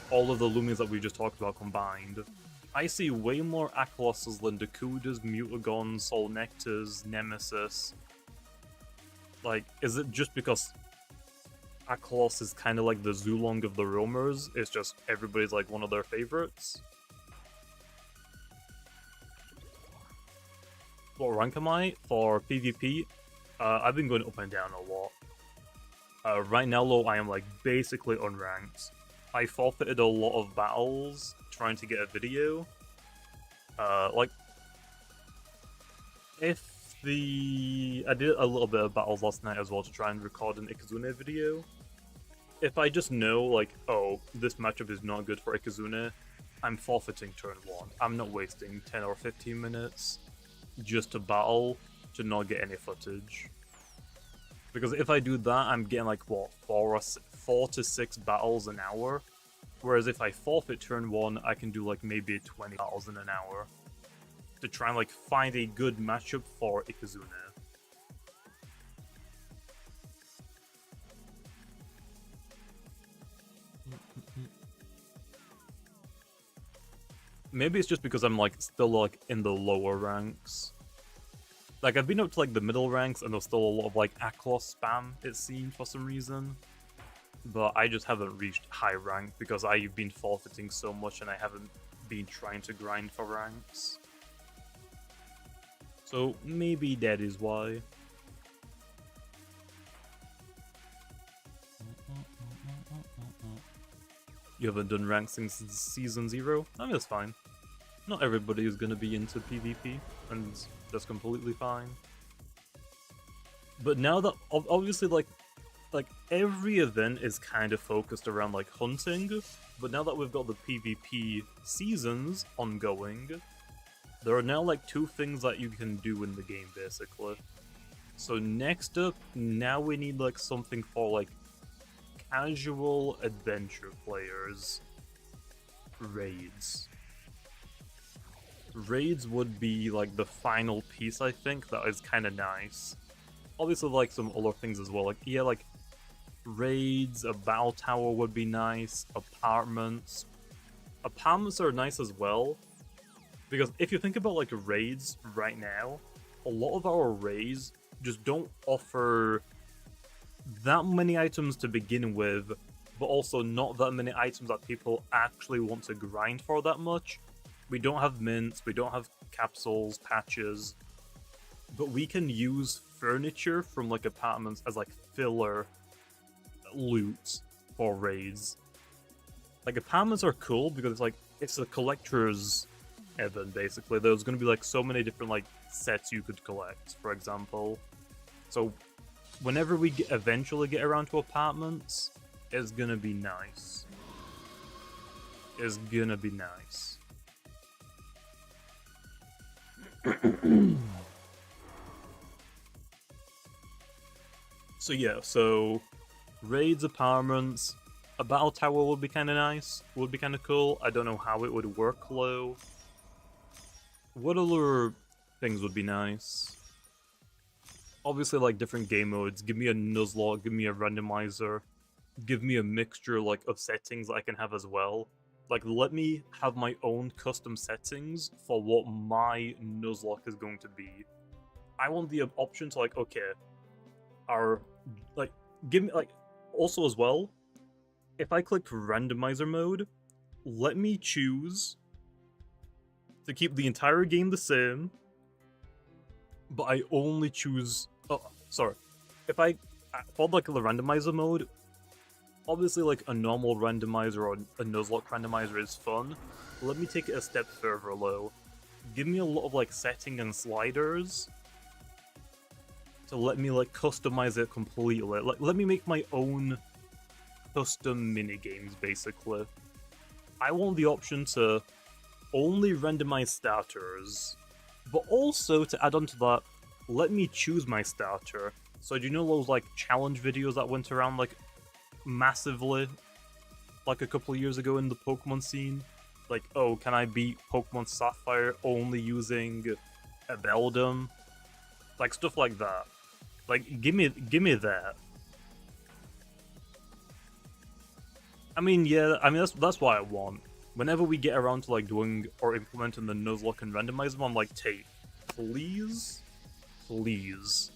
all of the Loomians that we just talked about combined. I see way more Akaloses than Dakudas, Mutagons, Soul Nectars, Nemesis. Like, is it just because Akalos is kind of like the Zulong of the roamers? It's just everybody's like one of their favorites? What rank am I for PvP? I've been going up and down a lot. Right now, though, I am like basically unranked. I forfeited a lot of battles trying to get a video. Like, if the... I did a little bit of battles last night as well to try and record an Ikazune video. If I just know, like, oh, this matchup is not good for Ikazune, I'm forfeiting turn 1. I'm not wasting 10 or 15 minutes just to battle to not get any footage. Because if I do that, I'm getting like, what, 4 to 6 battles an hour? Whereas if I forfeit turn 1, I can do like maybe 20 battles in an hour. to try and like find a good matchup for Ikazune. Maybe it's just because I'm like still like in the lower ranks. Like I've been up to like the middle ranks and there's still a lot of like Aklos spam, it seems, for some reason. But I just haven't reached high rank because I've been forfeiting so much and I haven't been trying to grind for ranks. So maybe that is why. You haven't done ranks since season 0? I mean, that's fine. Not everybody is going to be into PvP, and that's completely fine. But now that, obviously, like every event is kind of focused around, like, hunting, but now that we've got the PvP seasons ongoing, there are now, like, 2 things that you can do in the game, basically. So next up, now we need, like, something for, like, casual adventure players. Raids. Raids would be, like, the final piece, I think, that is kind of nice. Obviously, like, some other things as well. Like, yeah, like, raids, a battle tower would be nice, apartments. Apartments are nice as well, because if you think about, like, raids right now, a lot of our raids just don't offer that many items to begin with, but also not that many items that people actually want to grind for that much. We don't have mints, we don't have capsules, patches, but we can use furniture from like apartments as like filler loot for raids. Like apartments are cool because it's like it's a collector's heaven basically. There's gonna be like so many different like sets you could collect, for example. So whenever we eventually get around to apartments, it's gonna be nice. It's gonna be nice. So yeah, so raids, apartments, a battle tower would be kind of nice, would be kind of cool. I don't know how it would work though. What other things would be nice? Obviously, like different game modes. Give me a Nuzlocke, give me a randomizer, give me a mixture like of settings that I can have as well. Like, let me have my own custom settings for what my Nuzlocke is going to be. I want the option to, like, okay, give me, like, also as well, if I click randomizer mode, let me choose to keep the entire game the same, but I only choose, if I, for, like, the randomizer mode, obviously, like, a normal randomizer or a Nuzlocke randomizer is fun. Let me take it a step further, though. Give me a lot of, like, setting and sliders to let me, like, customize it completely. Like, let me make my own custom minigames, basically. I want the option to only randomize starters, but also, to add on to that, let me choose my starter. So do you know those, like, challenge videos that went around, like, massively, like a couple of years ago in the Pokemon scene? Like, oh, can I beat Pokemon Sapphire only using a Beldum? Like, stuff like that. Like, give me that. I mean, yeah, I mean, that's what I want. Whenever we get around to, like, doing or implementing the Nuzlocke and randomizer, I'm like, Tate, please? Please.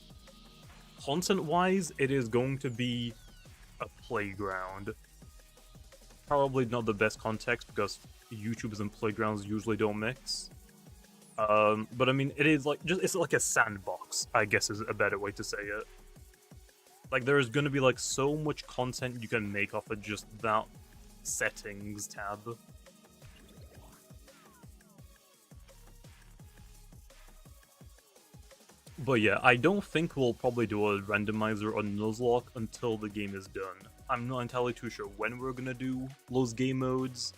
Content-wise, it is going to be a playground. Probably not the best context because YouTubers and playgrounds usually don't mix. But I mean, it is like it's like a sandbox, I guess is a better way to say it. Like there is going to be like so much content you can make off of just that settings tab. But yeah, I don't think we'll probably do a randomizer on Nuzlocke until the game is done. I'm not entirely too sure when we're gonna do those game modes,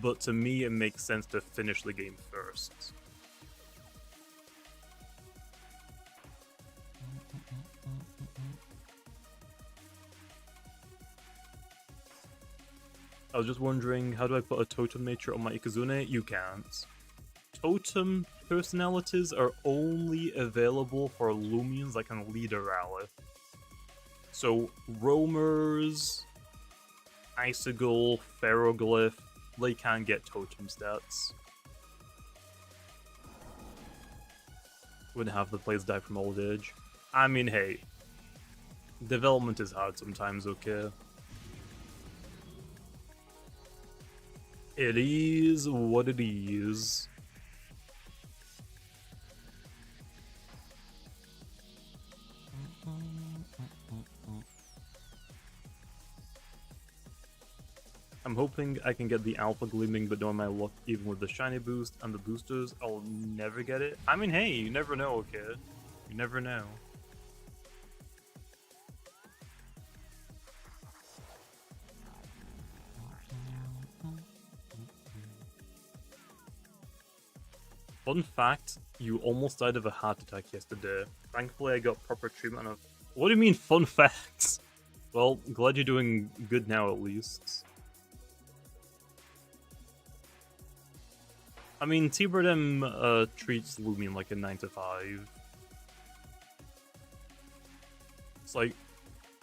but to me it makes sense to finish the game first. I was just wondering, how do I put a totem nature on my Ikazune? You can't. totem personalities are only available for Loomians that can lead a rally. So roamers, icicle, pharoglyph, they can get totem stats. When half the players die from old age. I mean, hey, development is hard sometimes, okay? It is what it is. I'm hoping I can get the alpha gleaming, but knowing my luck, even with the shiny boost and the boosters, I'll never get it. I mean, hey, you never know, okay? You never know. Fun fact, you almost died of a heart attack yesterday. Thankfully, I got proper treatment of... What do you mean, fun facts? Well, glad you're doing good now, at least. I mean, T-Bird treats Loomian like a 9 to 5. It's like,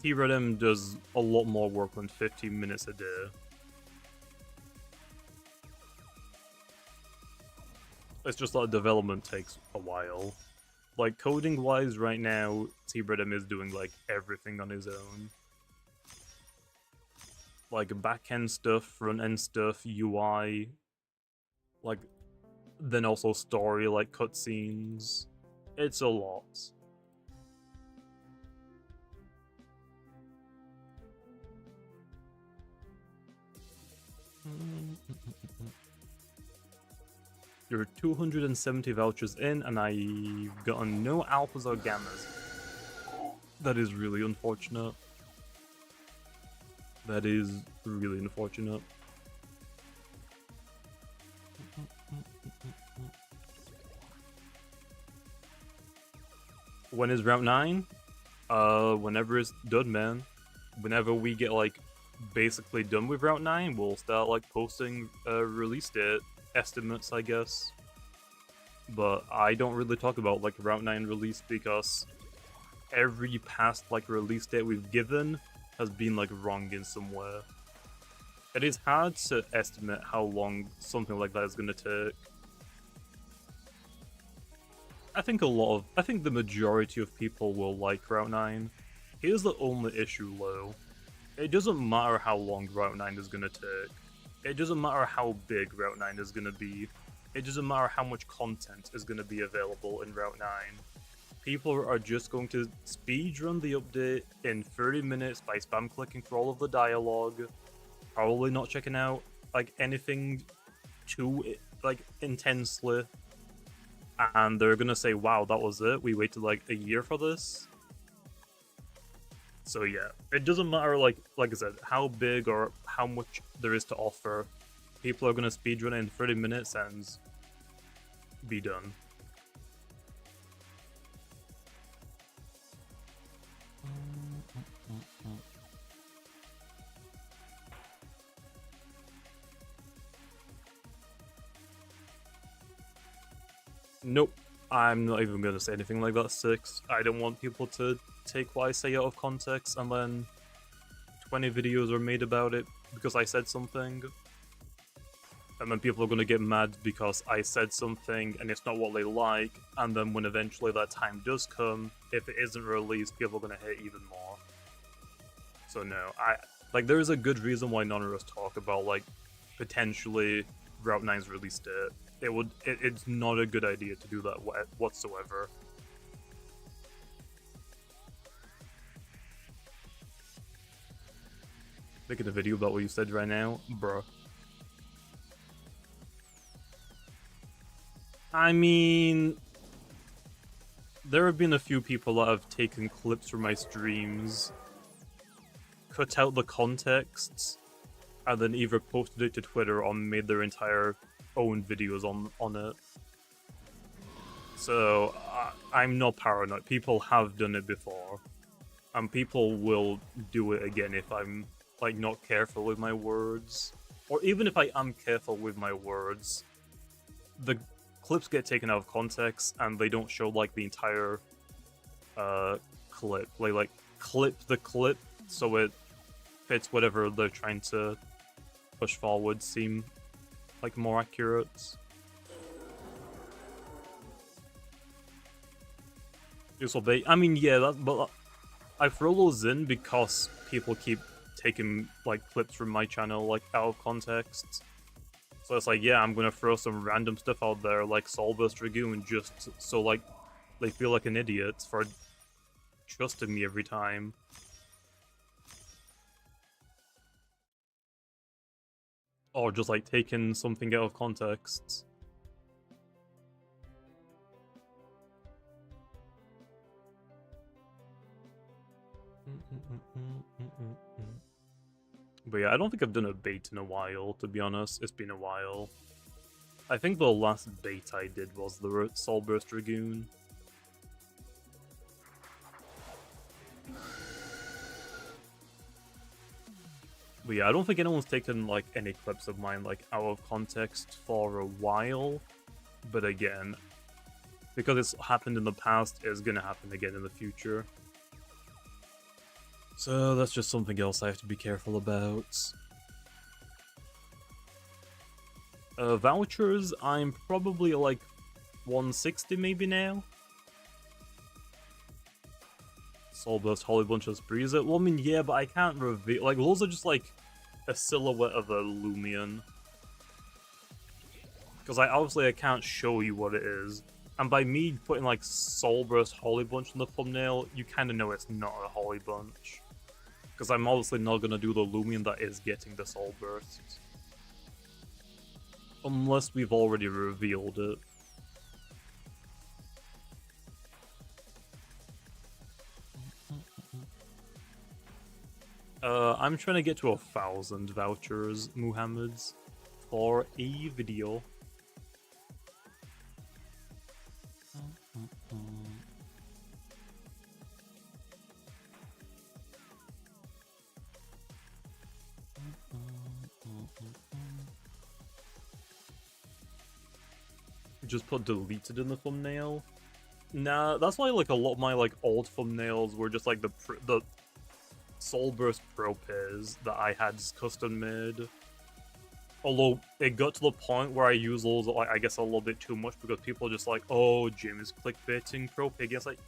T-Bird does a lot more work than 15 minutes a day. It's just like development takes a while. Like, coding-wise right now, T-Bird is doing, like, everything on his own. Like, back-end stuff, front-end stuff, UI, like, then also story, like cutscenes. It's a lot. There are 270 vouchers in, and I've gotten no alphas or gammas. That is really unfortunate. That is really unfortunate. When is Route 9? Whenever it's done, man. Whenever we get, like, basically done with Route 9, we'll start, like, posting release date estimates, I guess. But I don't really talk about, like, Route 9 release because every past, like, release date we've given has been, like, wrong in some way. It is hard to estimate how long something like that is going to take. I think the majority of people will like Route 9. Here's the only issue, though. It doesn't matter how long Route 9 is gonna take. It doesn't matter how big Route 9 is gonna be. It doesn't matter how much content is gonna be available in Route 9. People are just going to speedrun the update in 30 minutes by spam clicking for all of the dialogue. Probably not checking out, like, anything too, like, intensely. And they're gonna say, wow, that was it? We waited like a year for this? So yeah, it doesn't matter, like I said, how big or how much there is to offer. People are gonna speedrun it in 30 minutes and be done. Nope, I'm not even going to say anything like that, 6. I don't want people to take what I say out of context and then 20 videos are made about it because I said something. And then people are going to get mad because I said something and it's not what they like, and then when eventually that time does come, if it isn't released, people are going to hate even more. So no, there is a good reason why none of us talk about, like, potentially Route 9's release date. It's not a good idea to do that whatsoever. Making a video about what you said right now, bruh. I mean, there have been a few people that have taken clips from my streams, cut out the contexts, and then either posted it to Twitter or made their entire own videos on it. So I'm not paranoid. People have done it before, and people will do it again if I'm, like, not careful with my words, or even if I am careful with my words. The clips get taken out of context and they don't show like the entire clip. They like clip the clip so it fits whatever they're trying to push forward, seem like more accurate. I mean, yeah, but I throw those in because people keep taking like clips from my channel like out of context. So it's like, yeah, I'm gonna throw some random stuff out there like Soulburst Dragoon just so like they feel like an idiot for trusting me every time. Or just like taking something out of context. But yeah, I don't think I've done a bait in a while, to be honest. It's been a while. I think the last bait I did was the Soulburst Dragoon. But yeah, I don't think anyone's taken like any clips of mine like out of context for a while. But again, because it's happened in the past, it's gonna happen again in the future. So that's just something else I have to be careful about. Vouchers, I'm probably like 160 maybe now. Soulburst, Holy Bunch of Breezer. Well, I mean, yeah, but I can't reveal. Like, those are just like a silhouette of a Loomian. Because I can't show you what it is. And by me putting like Soulburst Holy Bunch in the thumbnail, you kind of know it's not a Holy Bunch. Because I'm obviously not going to do the Loomian that is getting the Soulburst. Unless we've already revealed it. I'm trying to get to 1,000 vouchers, Muhammad's, for a video. Just put deleted in the thumbnail. Nah, that's why like a lot of my like old thumbnails were just like the Soulburst Pro pairs that I had custom made. Although it got to the point where I use those like I guess a little bit too much because people are just like, oh, Jim is clickbaiting Pro Pig. It's like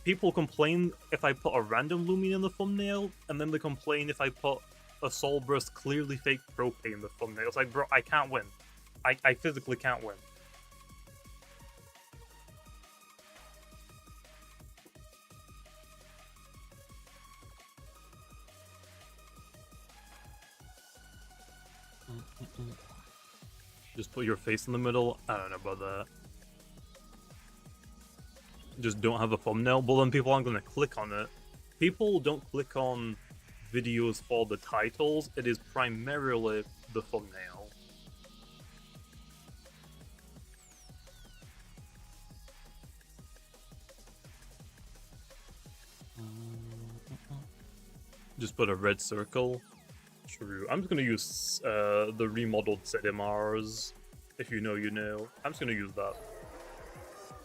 people complain if I put a random Loomian in the thumbnail, and then they complain if I put a Soulburst clearly fake Pro Pig in the thumbnail. It's like, bro, I can't win. I physically can't win. Just put your face in the middle? I don't know about that. Just don't have a thumbnail, but then people aren't going to click on it. People don't click on videos for the titles, it is primarily the thumbnail. Just put a red circle. True. I'm just gonna use the remodeled ZMRs. If you know, you know. I'm just gonna use that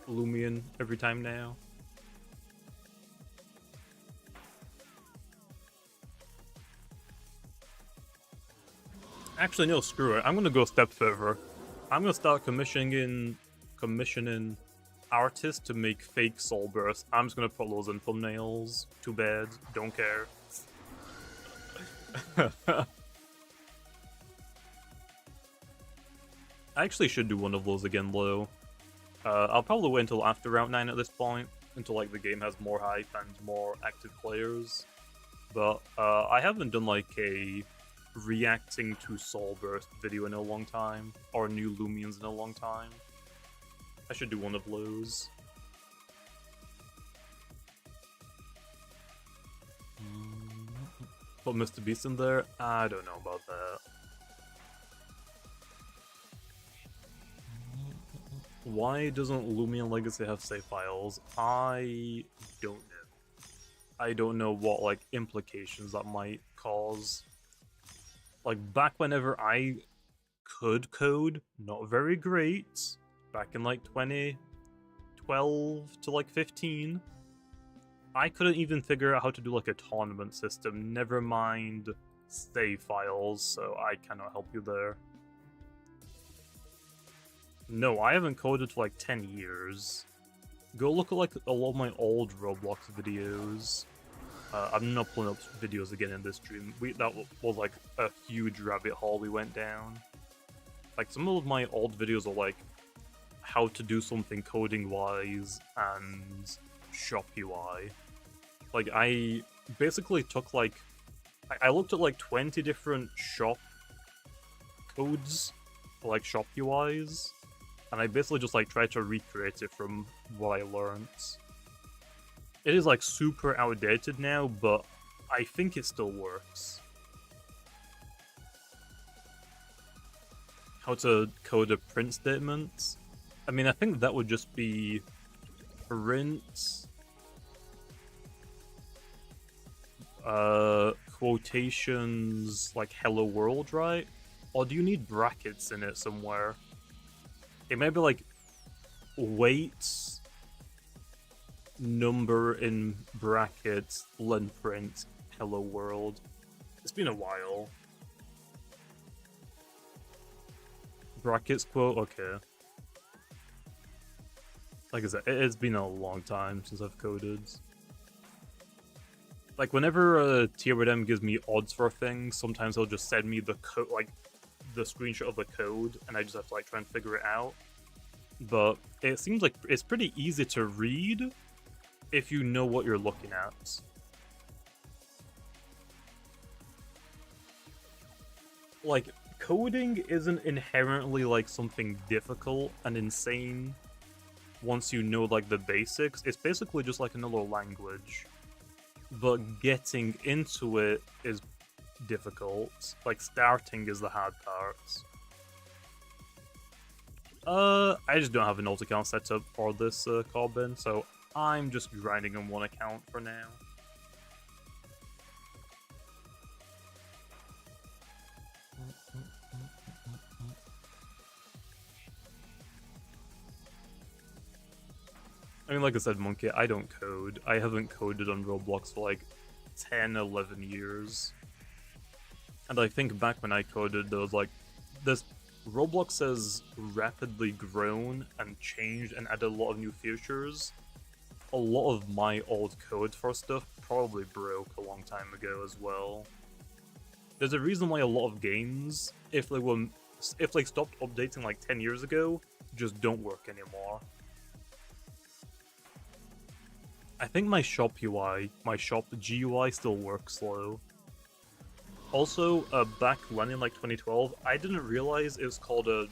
Loomian every time now. Actually, no, screw it. I'm gonna go a step further. I'm gonna start commissioning artists to make fake Soulburst. I'm just gonna put those in thumbnails. Too bad. Don't care. I actually should do one of those again, though. I'll probably wait until after Route 9 at this point, until like the game has more hype and more active players. But I haven't done like a reacting to Soulburst video in a long time, or new Loomians in a long time. I should do one of those. Put Mr. Beast in there? I don't know about that. Why doesn't Loomian Legacy have save files? I don't know. I don't know what like implications that might cause. Like back whenever I could code, not very great, back in like 2012 to like 15. I couldn't even figure out how to do like a tournament system, never mind save files, so I cannot help you there. No, I haven't coded for like 10 years. Go look at like a lot of my old Roblox videos. I'm not pulling up videos again in this stream. That was like a huge rabbit hole we went down. Like some of my old videos are like how to do something coding wise and shop UI. Like I basically took like I looked at like 20 different shop codes for like shop UIs, and I basically just like tried to recreate it from what I learned. It is like super outdated now, but I think it still works. How to code a print statement? I mean, I think that would just be print quotations like hello world, right? Or do you need brackets in it somewhere? It may be like weight number in brackets len print hello world. It's been a while. Brackets quote, okay. Like I said, it's been a long time since I've coded. Like whenever TRM gives me odds for things, sometimes they'll just send me the code, like the screenshot of the code, and I just have to like try and figure it out. But it seems like it's pretty easy to read if you know what you're looking at. Like, coding isn't inherently like something difficult and insane once you know like the basics. It's basically just like another language. But getting into it is difficult. Like, starting is the hard part. I just don't have an alt account set up for this Corbin, so I'm just grinding on one account for now. I mean, like I said, Monkey, I don't code. I haven't coded on Roblox for like 10, 11 years. And I think back when I coded, there was like, this Roblox has rapidly grown and changed and added a lot of new features. A lot of my old code for stuff probably broke a long time ago as well. There's a reason why a lot of games, if they stopped updating like 10 years ago, just don't work anymore. I think my shop UI, my shop GUI still works slow. Also, back when in like 2012, I didn't realize it was called a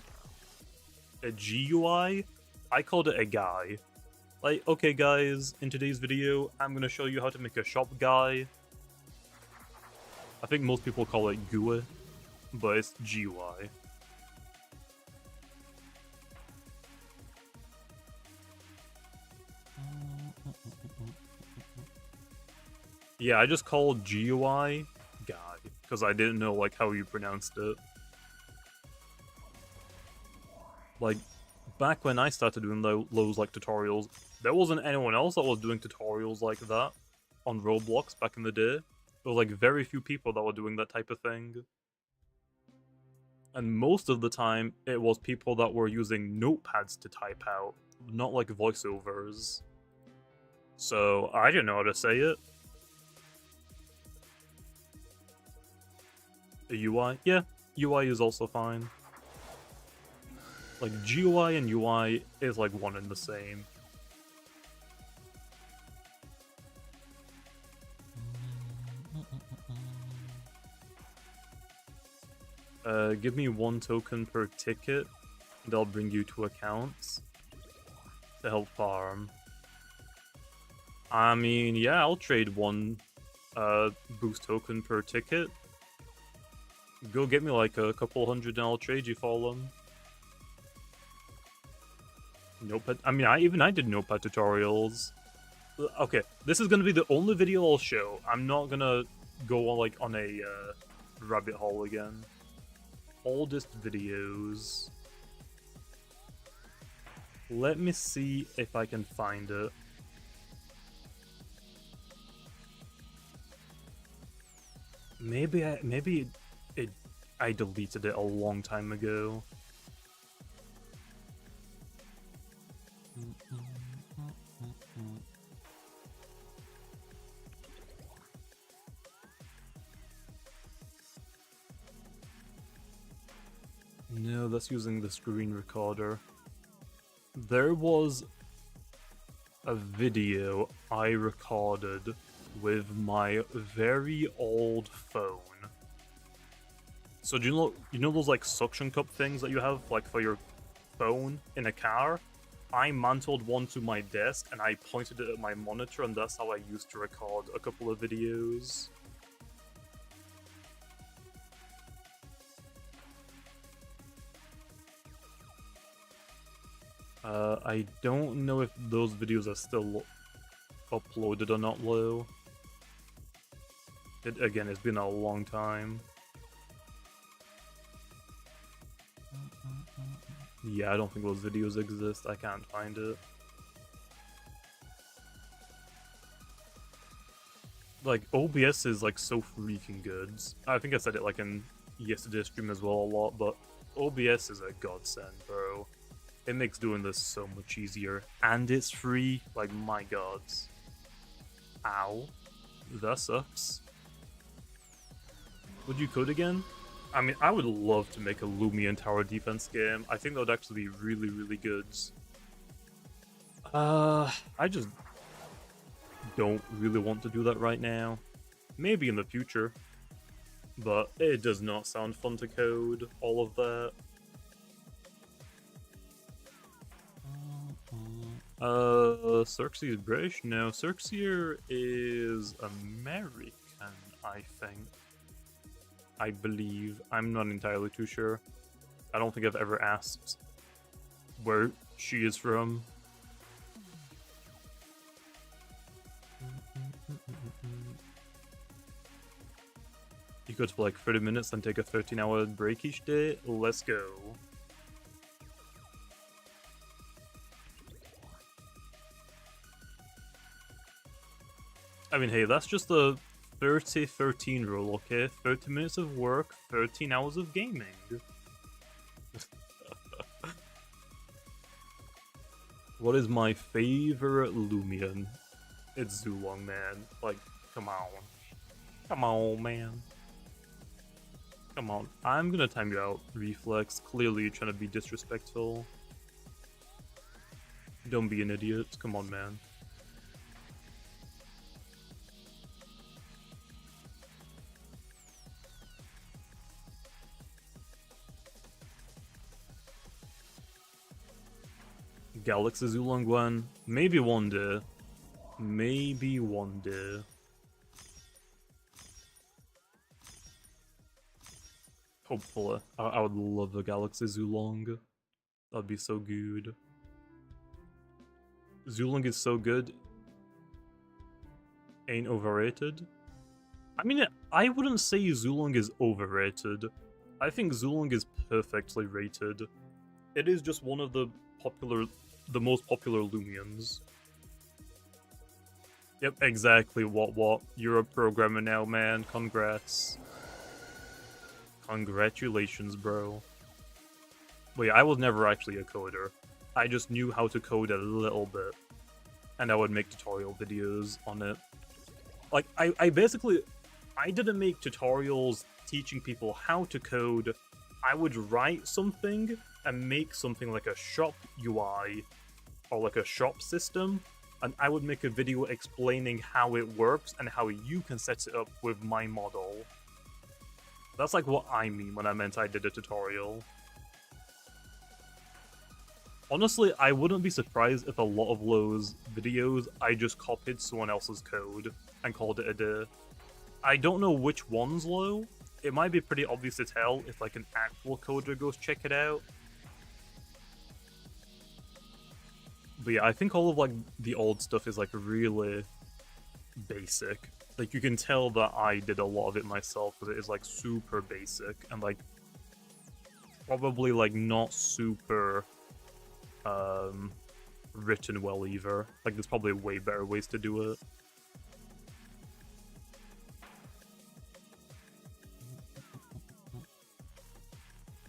GUI. I called it a guy. Like, okay guys, in today's video, I'm gonna show you how to make a shop guy. I think most people call it GUI, but it's GUI. Yeah, I just called GUI guy, because I didn't know like how you pronounced it. Like, back when I started doing those like tutorials, there wasn't anyone else that was doing tutorials like that on Roblox back in the day. There was like very few people that were doing that type of thing. And most of the time, it was people that were using notepads to type out, not like voiceovers. So, I didn't know how to say it. A UI? Yeah, UI is also fine. Like, GUI and UI is like one and the same. Give me 1 token per ticket, and I'll bring you 2 accounts to help farm. I mean, yeah, I'll trade 1 boost token per ticket. Go get me like a couple hundred and I'll trade you for them. Notepad. I mean, I did notepad tutorials. Okay, this is gonna be the only video I'll show. I'm not gonna go on like on a rabbit hole again. oldest videos. Let me see if I can find it. Maybe I deleted it a long time ago. No, that's using the screen recorder. There was a video I recorded with my very old phone. So do you know those like suction cup things that you have like for your phone in a car? I mantled one to my desk and I pointed it at my monitor, and that's how I used to record a couple of videos. I don't know if those videos are still uploaded or not, Lou. Again, it's been a long time. Yeah, I don't think those videos exist. I can't find it. Like, OBS is like so freaking good. I think I said it like in yesterday's stream as well a lot, but OBS is a godsend, bro. It makes doing this so much easier. And it's free. Like, my god. Ow. That sucks. Would you code again? I mean, I would love to make a Loomian tower defense game. I think that would actually be really, really good. I just don't really want to do that right now. Maybe in the future. But it does not sound fun to code, all of that. Xerxes British? No, Xerxes is American, I think. I believe. I'm not entirely too sure. I don't think I've ever asked where she is from. You go for like 30 minutes and take a 13-hour break each day? Let's go. I mean, hey, that's just the 30-13 rule, okay? 30 minutes of work, 13 hours of gaming. What is my favorite Loomian? It's Zulong, man. Like, come on. Come on, man. Come on. I'm gonna time you out, Reflex. Clearly you're trying to be disrespectful. Don't be an idiot. Come on, man. Galaxy Zulongwan. Maybe one day. Maybe one day. Hopefully. I would love a Galaxy Zulong. That'd be so good. Zulong is so good. Ain't overrated. I mean, I wouldn't say Zulong is overrated. I think Zulong is perfectly rated. It is just one of the most popular Loomians. Yep, exactly. What? You're a programmer now, man. Congrats. Congratulations, bro. Wait, I was never actually a coder. I just knew how to code a little bit. And I would make tutorial videos on it. Like, I didn't make tutorials teaching people how to code. I would write something and make something like a shop UI or like a shop system, and I would make a video explaining how it works and how you can set it up with my model. That's like what I mean when I meant I did a tutorial. Honestly, I wouldn't be surprised if a lot of those videos I just copied someone else's code and called it a day. I don't know which ones, though. It might be pretty obvious to tell if like an actual coder goes check it out. But yeah, I think all of like the old stuff is like really basic. Like you can tell that I did a lot of it myself because it is like super basic and like probably like not super written well either. Like there's probably way better ways to do it.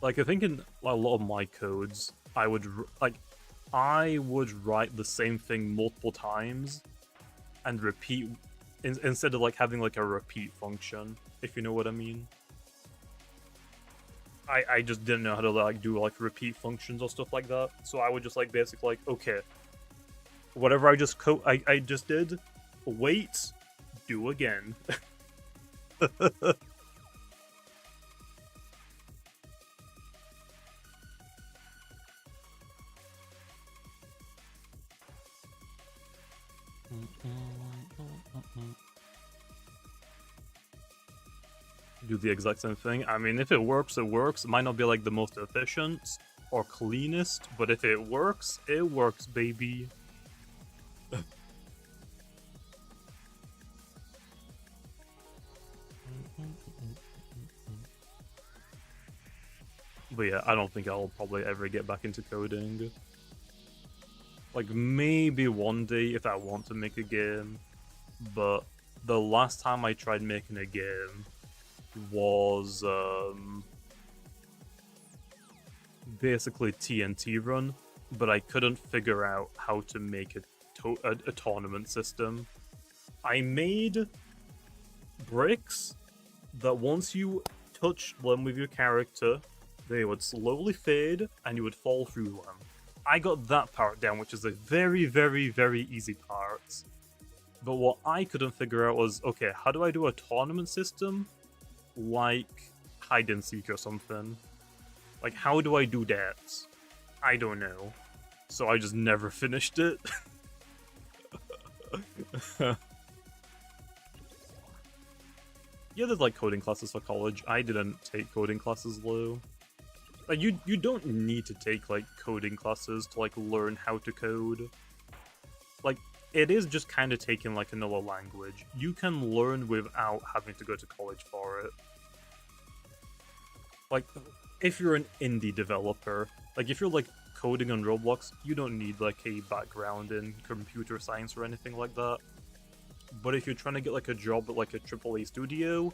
Like I think in a lot of my codes, I would write the same thing multiple times and repeat instead of like having like a repeat function, if you know what I mean. I just didn't know how to like do like repeat functions or stuff like that, so I would just like basically like, okay, whatever I just I just did, wait, do again. Do the exact same thing. I mean, if it works, it works. It might not be like the most efficient or cleanest, but if it works, baby. But yeah, I don't think I'll probably ever get back into coding. Like, maybe one day if I want to make a game, but the last time I tried making a game was basically TNT run, but I couldn't figure out how to make a tournament system. I made bricks that once you touched them with your character, they would slowly fade and you would fall through them. I got that part down, which is a very, very, very easy part. But what I couldn't figure out was, okay, how do I do a tournament system like hide and seek or something? Like, how do I do that? I don't know. So I just never finished it. Yeah, there's like coding classes for college. I didn't take coding classes though. Like you don't need to take like coding classes to like learn how to code. Like it is just kind of taking like another language. You can learn without having to go to college for it. Like if you're an indie developer, like if you're like coding on Roblox, you don't need like a background in computer science or anything like that. But if you're trying to get like a job at like a AAA studio,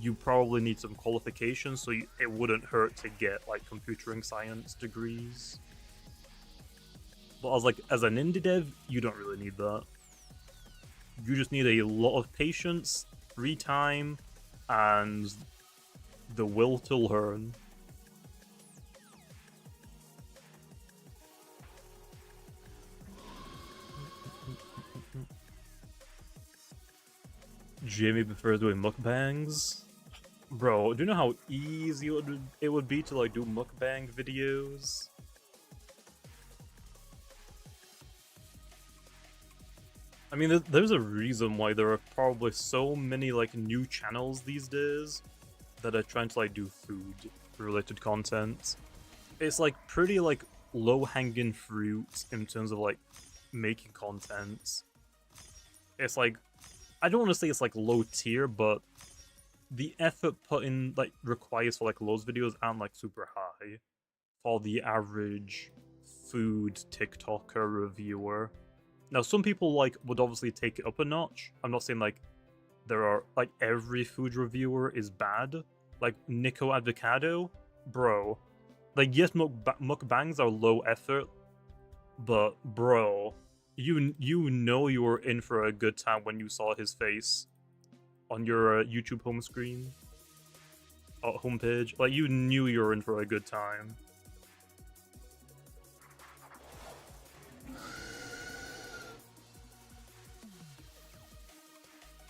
you probably need some qualifications, so it wouldn't hurt to get like computing science degrees. But as an indie dev, you don't really need that. You just need a lot of patience, free time, and the will to learn. Jamie prefers doing mukbangs. Bro, do you know how easy it would be to like do mukbang videos? I mean, there's a reason why there are probably so many like new channels these days that are trying to like do food related content. It's like pretty like low-hanging fruit in terms of like making content. It's like, I don't want to say it's like low tier, but the effort put in like requires for like those videos aren't like super high for the average food TikToker reviewer. Now some people like would obviously take it up a notch. I'm not saying like there are like every food reviewer is bad. Like Nico Avocado, bro. Like yes, mukbangs are low effort, but bro, you know you were in for a good time when you saw his face on your YouTube home screen, homepage. Like you knew you were in for a good time.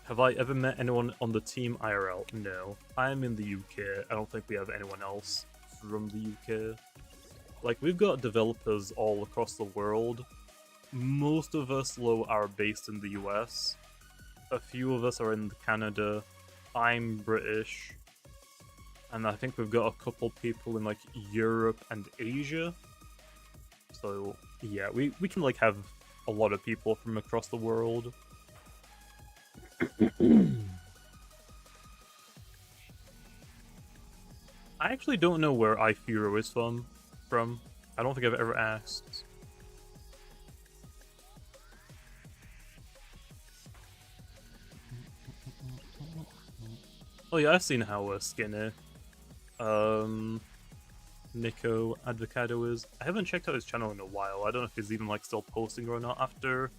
Have I ever met anyone on the team IRL? No. I'm in the UK. I don't think we have anyone else from the UK. Like, we've got developers all across the world. Most of us, though, are based in the US. A few of us are in Canada. I'm British. And I think we've got a couple people in, like, Europe and Asia. So, yeah, we can, like, have a lot of people from across the world. I actually don't know where iFuro is from. I don't think I've ever asked. Oh yeah, I've seen how skinny Nico Advocado is. I haven't checked out his channel in a while. I don't know if he's even like still posting or not after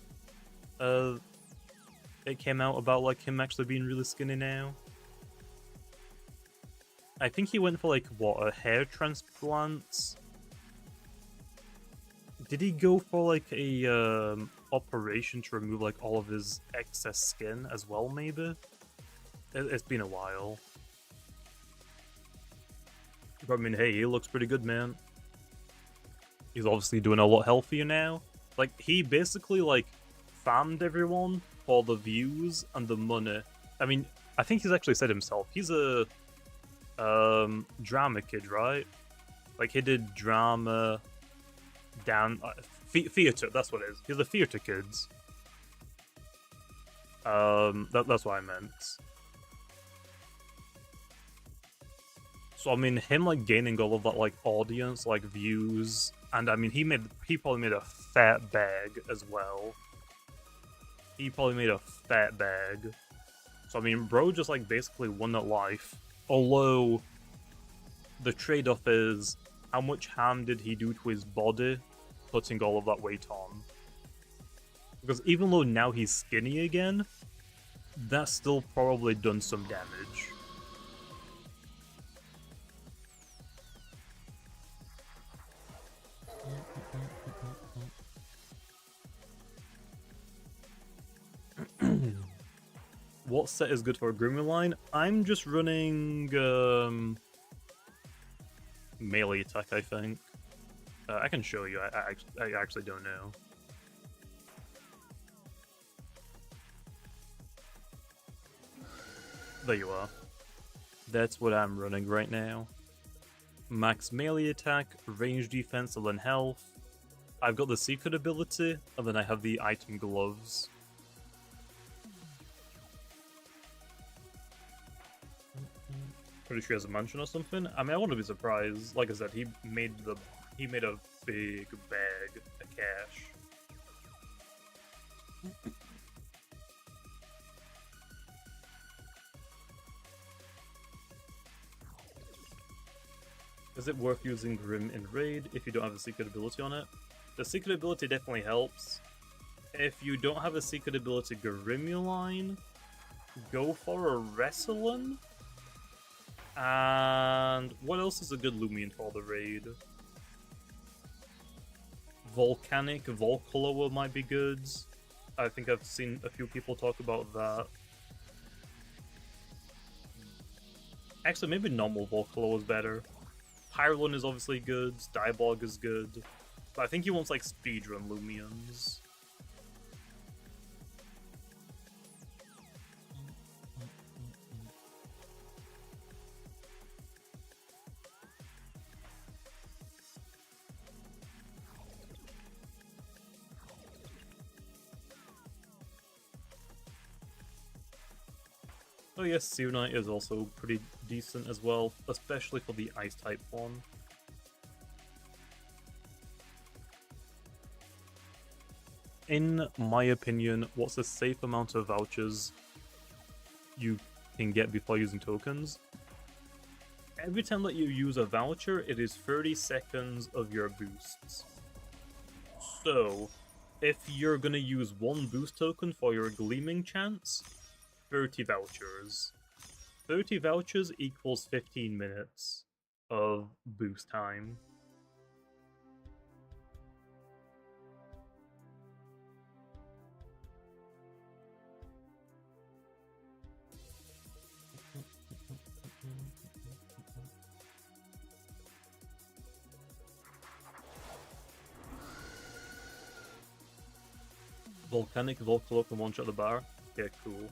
it came out about like him actually being really skinny now. I think he went for like what, a hair transplant? Did he go for like a operation to remove like all of his excess skin as well? Maybe. It's been a while. But I mean, hey, he looks pretty good, man. He's obviously doing a lot healthier now. Like he basically like farmed everyone for the views and the money. I mean, I think he's actually said himself he's a drama kid, right? Like he did drama, theater. That's what it is. He's a theater kids. That's what I meant. So I mean, him like gaining all of that like audience, like views, and I mean he probably made a fat bag as well. He probably made a fat bag. So I mean, bro just like basically won at life. Although the trade-off is how much harm did he do to his body, putting all of that weight on? Because even though now he's skinny again, that's still probably done some damage. What set is good for a grooming line? I'm just running melee attack, I think. I can show you. I actually don't know. There you are. That's what I'm running right now. Max melee attack, range defense, and then health. I've got the secret ability, and then I have the item gloves. Pretty sure he has a mansion or something. I mean, I wouldn't be surprised. Like I said, he made a big bag of cash. Is it worth using Grim in Raid if you don't have a secret ability on it? The secret ability definitely helps. If you don't have a secret ability Grimuline, go for a Wrestling. And what else is a good Loomian for the raid? Volcanic Volcoloa might be good. I think I've seen a few people talk about that. Actually, maybe normal Volcoloa is better. Pyrolon is obviously good, Diabog is good. But I think he wants like speedrun Loomians. Oh yes, Seonite is also pretty decent as well, especially for the Ice-type one. In my opinion, what's a safe amount of vouchers you can get before using tokens? Every time that you use a voucher, it is 30 seconds of your boosts. So, if you're gonna use one boost token for your Gleaming chance, 30 vouchers. 30 vouchers equals 15 minutes of boost time. Volcanic Volcoloc and one-shot the bar? Yeah, cool.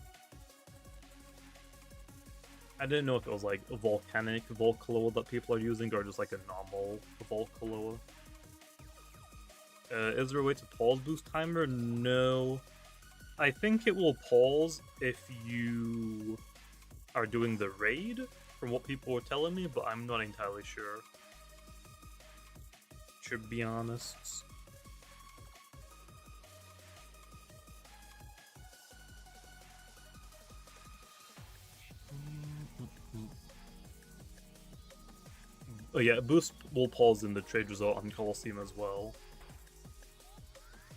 I didn't know if it was like a volcanic Volcoloa that people are using or just like a normal Volcoloa. Is there a way to pause boost timer? No. I think it will pause if you are doing the raid, from what people were telling me, but I'm not entirely sure. To be honest. Oh yeah, boost will pause in the trade result on Colosseum as well.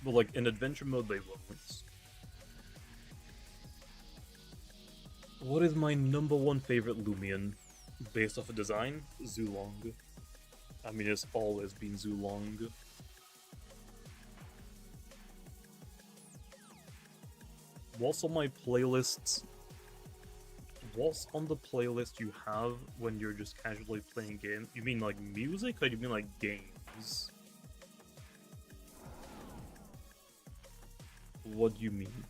But like in adventure mode they won't. What is my #1 favorite Loomian? Based off of design? Zulong. I mean, it's always been Zulong. What's on my playlists? What's on the playlist you have when you're just casually playing games? You mean like music, or do you mean like games? What do you mean?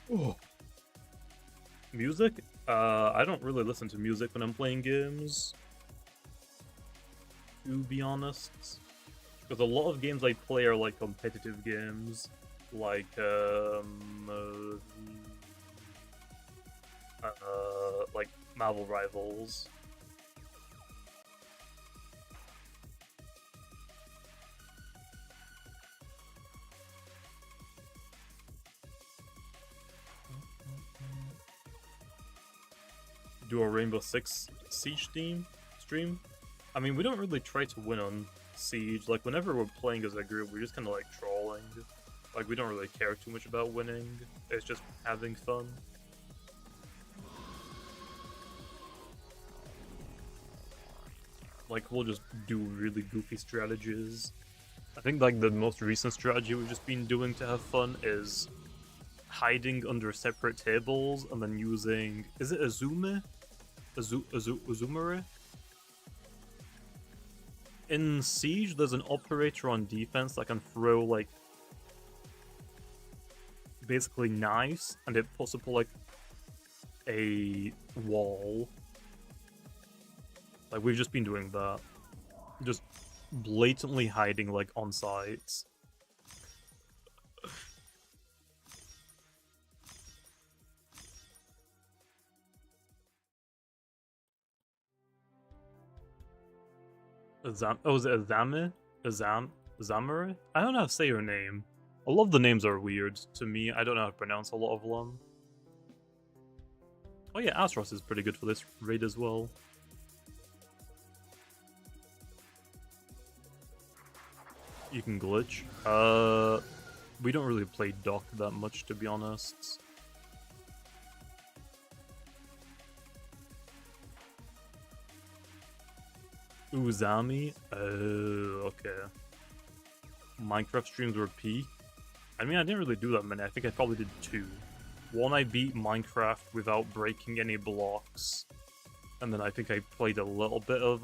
Oh. Music? I don't really listen to music when I'm playing games, to be honest. Because a lot of games I play are like competitive games, like like Marvel Rivals. Do a Rainbow Six Siege stream? I mean, we don't really try to win on Siege. Like, whenever we're playing as a group, we're just kind of like trolling. Like, we don't really care too much about winning. It's just having fun. Like, we'll just do really goofy strategies. I think, like, the most recent strategy we've just been doing to have fun is hiding under separate tables and then using... Is it Azume? Azumare? In Siege, there's an operator on defense that can throw, like, basically knives, and it puts up, like, a wall. Like, we've just been doing that. Just blatantly hiding, like, on sites. Is it Azame? Zamare? I don't know how to say her name. A lot of the names are weird to me. I don't know how to pronounce a lot of them. Oh yeah, Astros is pretty good for this raid as well. You can glitch. We don't really play Doc that much, to be honest. Uzami? Oh, okay. Minecraft streams were peak. I mean, I didn't really do that many. I think I probably did 2. One, I beat Minecraft without breaking any blocks. And then I think I played a little bit of,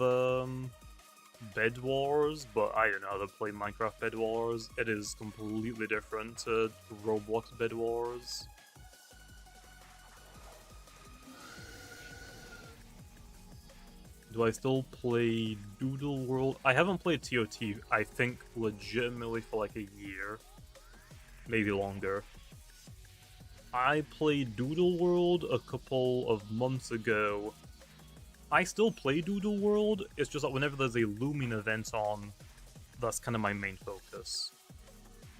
Bed Wars, but I don't know how to play Minecraft Bed Wars. It is completely different to Roblox Bed Wars. Do I still play Doodle World? I haven't played TOT, I think, legitimately for like a year. Maybe longer. I played Doodle World a couple of months ago. I still play Doodle World, it's just that whenever there's a Loomian event on, that's kind of my main focus.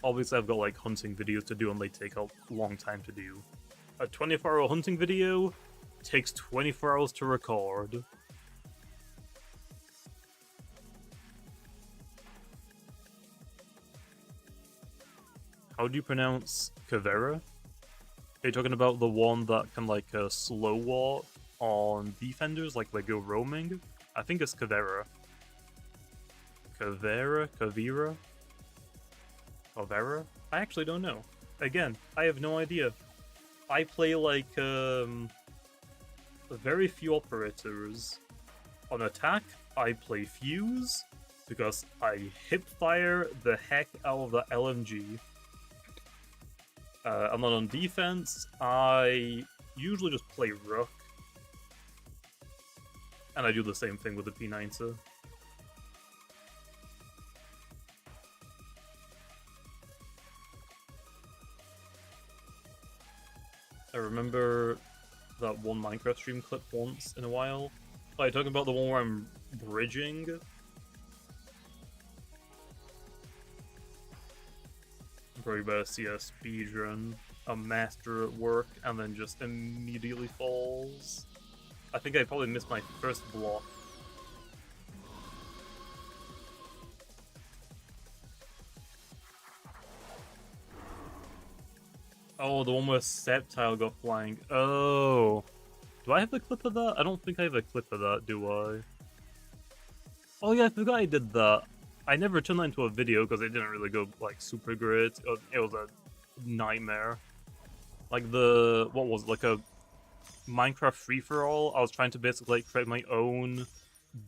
Obviously I've got like hunting videos to do and they take a long time to do. A 24-hour hunting video takes 24 hours to record. How do you pronounce Kavera? Are you talking about the one that can like slow walk on defenders, like they go roaming? I think it's Kavera. Kavera? I actually don't know. Again, I have no idea. I play like very few operators. On attack, I play Fuse because I hipfire the heck out of the LMG. And then on defense, I usually just play Rook. And I do the same thing with the P90. remember that one Minecraft stream clip once in a while? Like, talking about the one where I'm bridging? I'm probably better see a speedrun, a master at work, and then just immediately falls. I think I probably missed my first block. Oh, the one where Septile got flying. Oh. Do I have a clip of that? I don't think I have a clip of that, do I? Oh yeah, I forgot I did that. I never turned that into a video because it didn't really go, like, super great. It was a nightmare. Like what was it, like a Minecraft free-for-all? I was trying to basically, like, create my own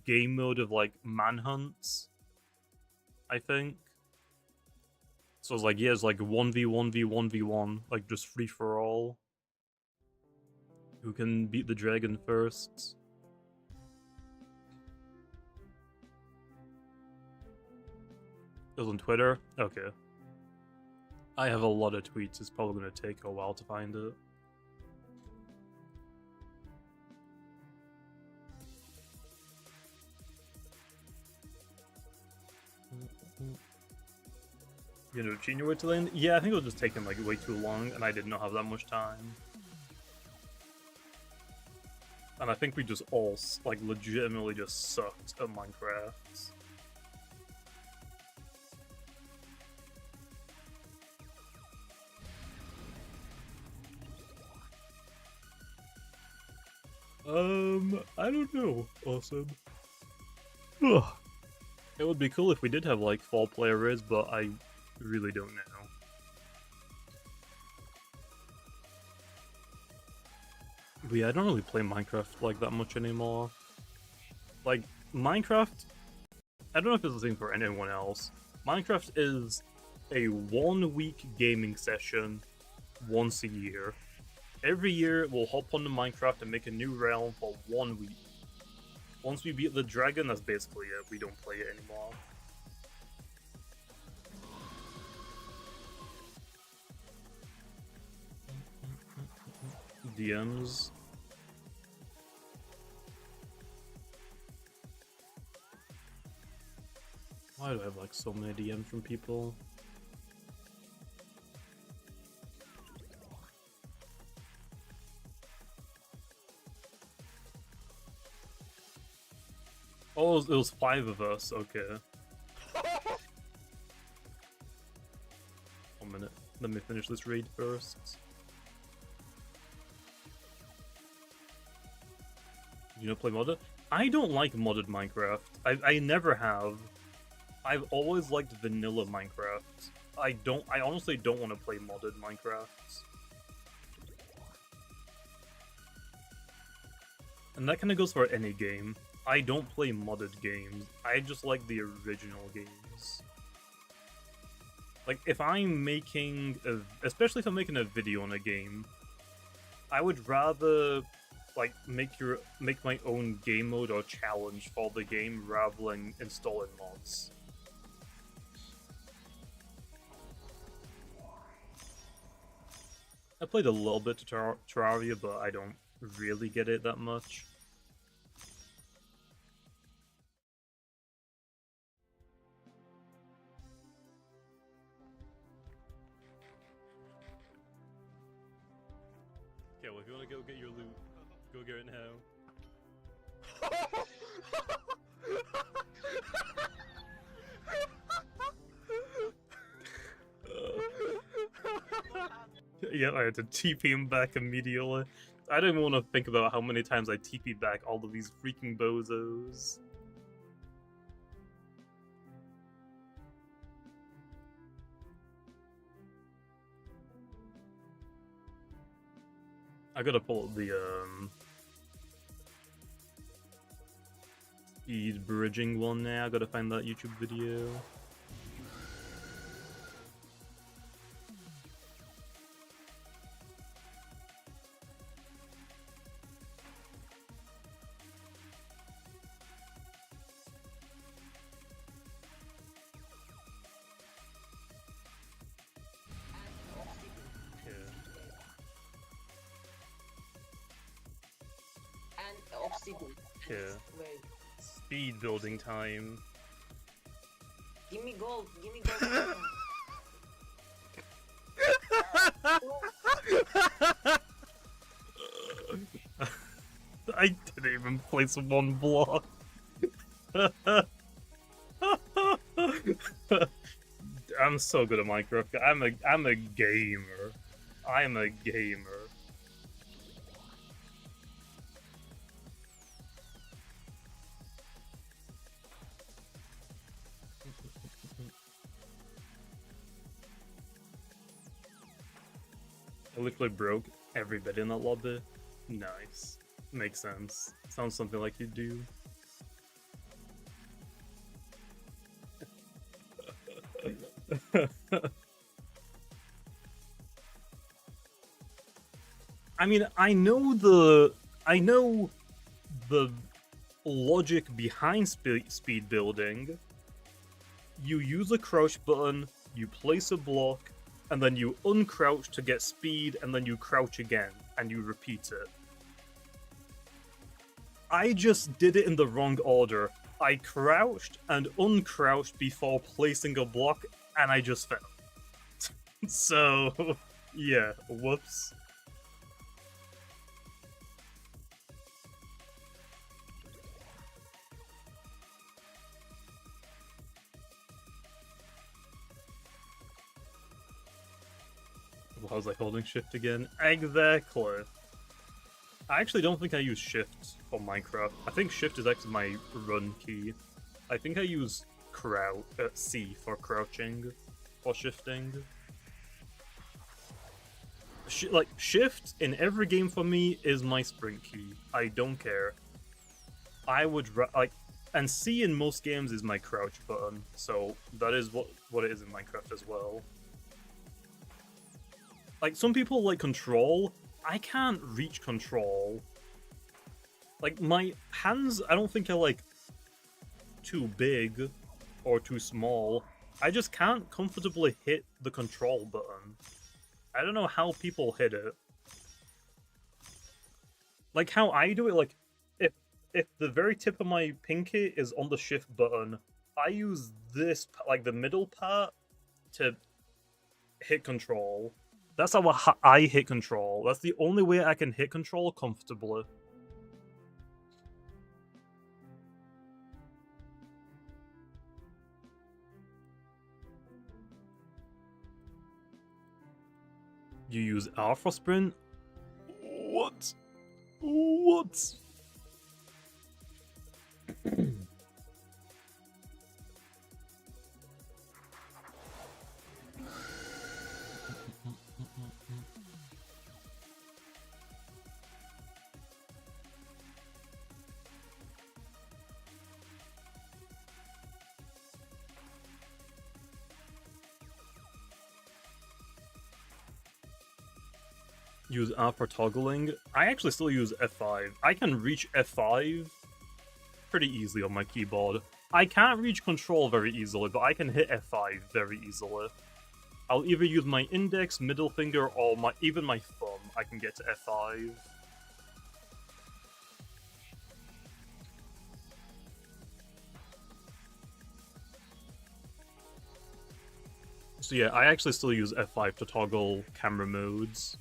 game mode of, like, manhunts, I think. So it's like, yeah, it's like 1v1v1v1, like, just free-for-all. Who can beat the dragon first? It was on Twitter? Okay. I have a lot of tweets, it's probably going to take a while to find it. You know, Genius way to land? Yeah, I think it was just taking, like, way too long, and I did not have that much time. And I think we just all, like, legitimately just sucked at Minecraft. I don't know. Awesome. Ugh. It would be cool if we did have, like, fall player raids, but I really don't know. But yeah, I don't really play Minecraft, like, that much anymore. Like, Minecraft, I don't know if it's the same for anyone else. Minecraft is a 1-week gaming session once a year. Every year, we'll hop onto Minecraft and make a new realm for 1 week. Once we beat the dragon, that's basically it. We don't play it anymore. DMs. Why do I have, like, so many DMs from people? Oh, it was 5 of us, okay. 1 minute. Let me finish this raid first. You know, play modded? I don't like modded Minecraft. I never have. I've always liked vanilla Minecraft. I honestly don't want to play modded Minecraft. And that kind of goes for any game. I don't play modded games. I just like the original games. Like, if I'm making especially if I'm making a video on a game, I would rather, like, make my own game mode or challenge for the game rather than installing mods. I played a little bit to Terraria, but I don't really get it that much. Okay, well, if you want to go get your loot, go get it now. Yeah, I had to TP him back immediately. I don't even want to think about how many times I TP'd back all of these freaking bozos. I gotta pull up the speed bridging one now. I gotta find that YouTube video. Yeah. Wait. Speed building time. Give me gold. Give me gold. I didn't even place one block. I'm so good at Minecraft. I'm a gamer. I'm a gamer. I literally broke every bit in that lobby. Nice. Makes sense. Sounds something like you do. I mean, I know the logic behind speed building. You use a crouch button, you place a block, and then you uncrouch to get speed, and then you crouch again, and you repeat it. I just did it in the wrong order. I crouched and uncrouched before placing a block, and I just fell. So, yeah, whoops. I was like holding shift again. Exactly. I actually don't think I use shift for Minecraft. I think shift is actually my run key. I think I use C for crouching or shifting. Like shift in every game for me is my sprint key. I don't care. I would like, and C in most games is my crouch button. So that is what it is in Minecraft as well. Like, some people like control. I can't reach control. Like, my hands, I don't think are, like, too big or too small. I just can't comfortably hit the control button. I don't know how people hit it. Like, how I do it, like, if the very tip of my pinky is on the shift button, I use this, like, the middle part to hit control. That's how I hit control. That's the only way I can hit control comfortably. You use R for sprint? What? What? Use R for toggling. I actually still use F5. I can reach F5 pretty easily on my keyboard. I can't reach control very easily, but I can hit F5 very easily. I'll either use my index, middle finger, or even my thumb. I can get to F5. So yeah, I actually still use F5 to toggle camera modes.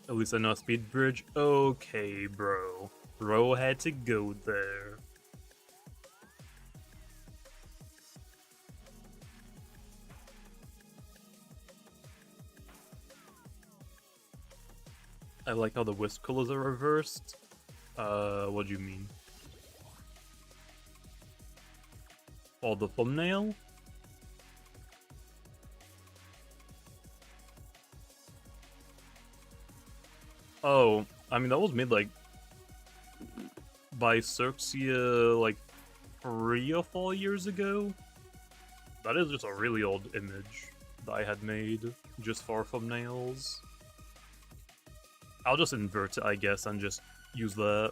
At least I know speed bridge. Okay, bro. Bro had to go there. I like how the wisp colors are reversed. What do you mean? Oh, the thumbnail? Oh, I mean, that was made, like, by Cirxia, like, 3 or 4 years ago? That is just a really old image that I had made just for thumbnails. I'll just invert it, I guess, and just use that.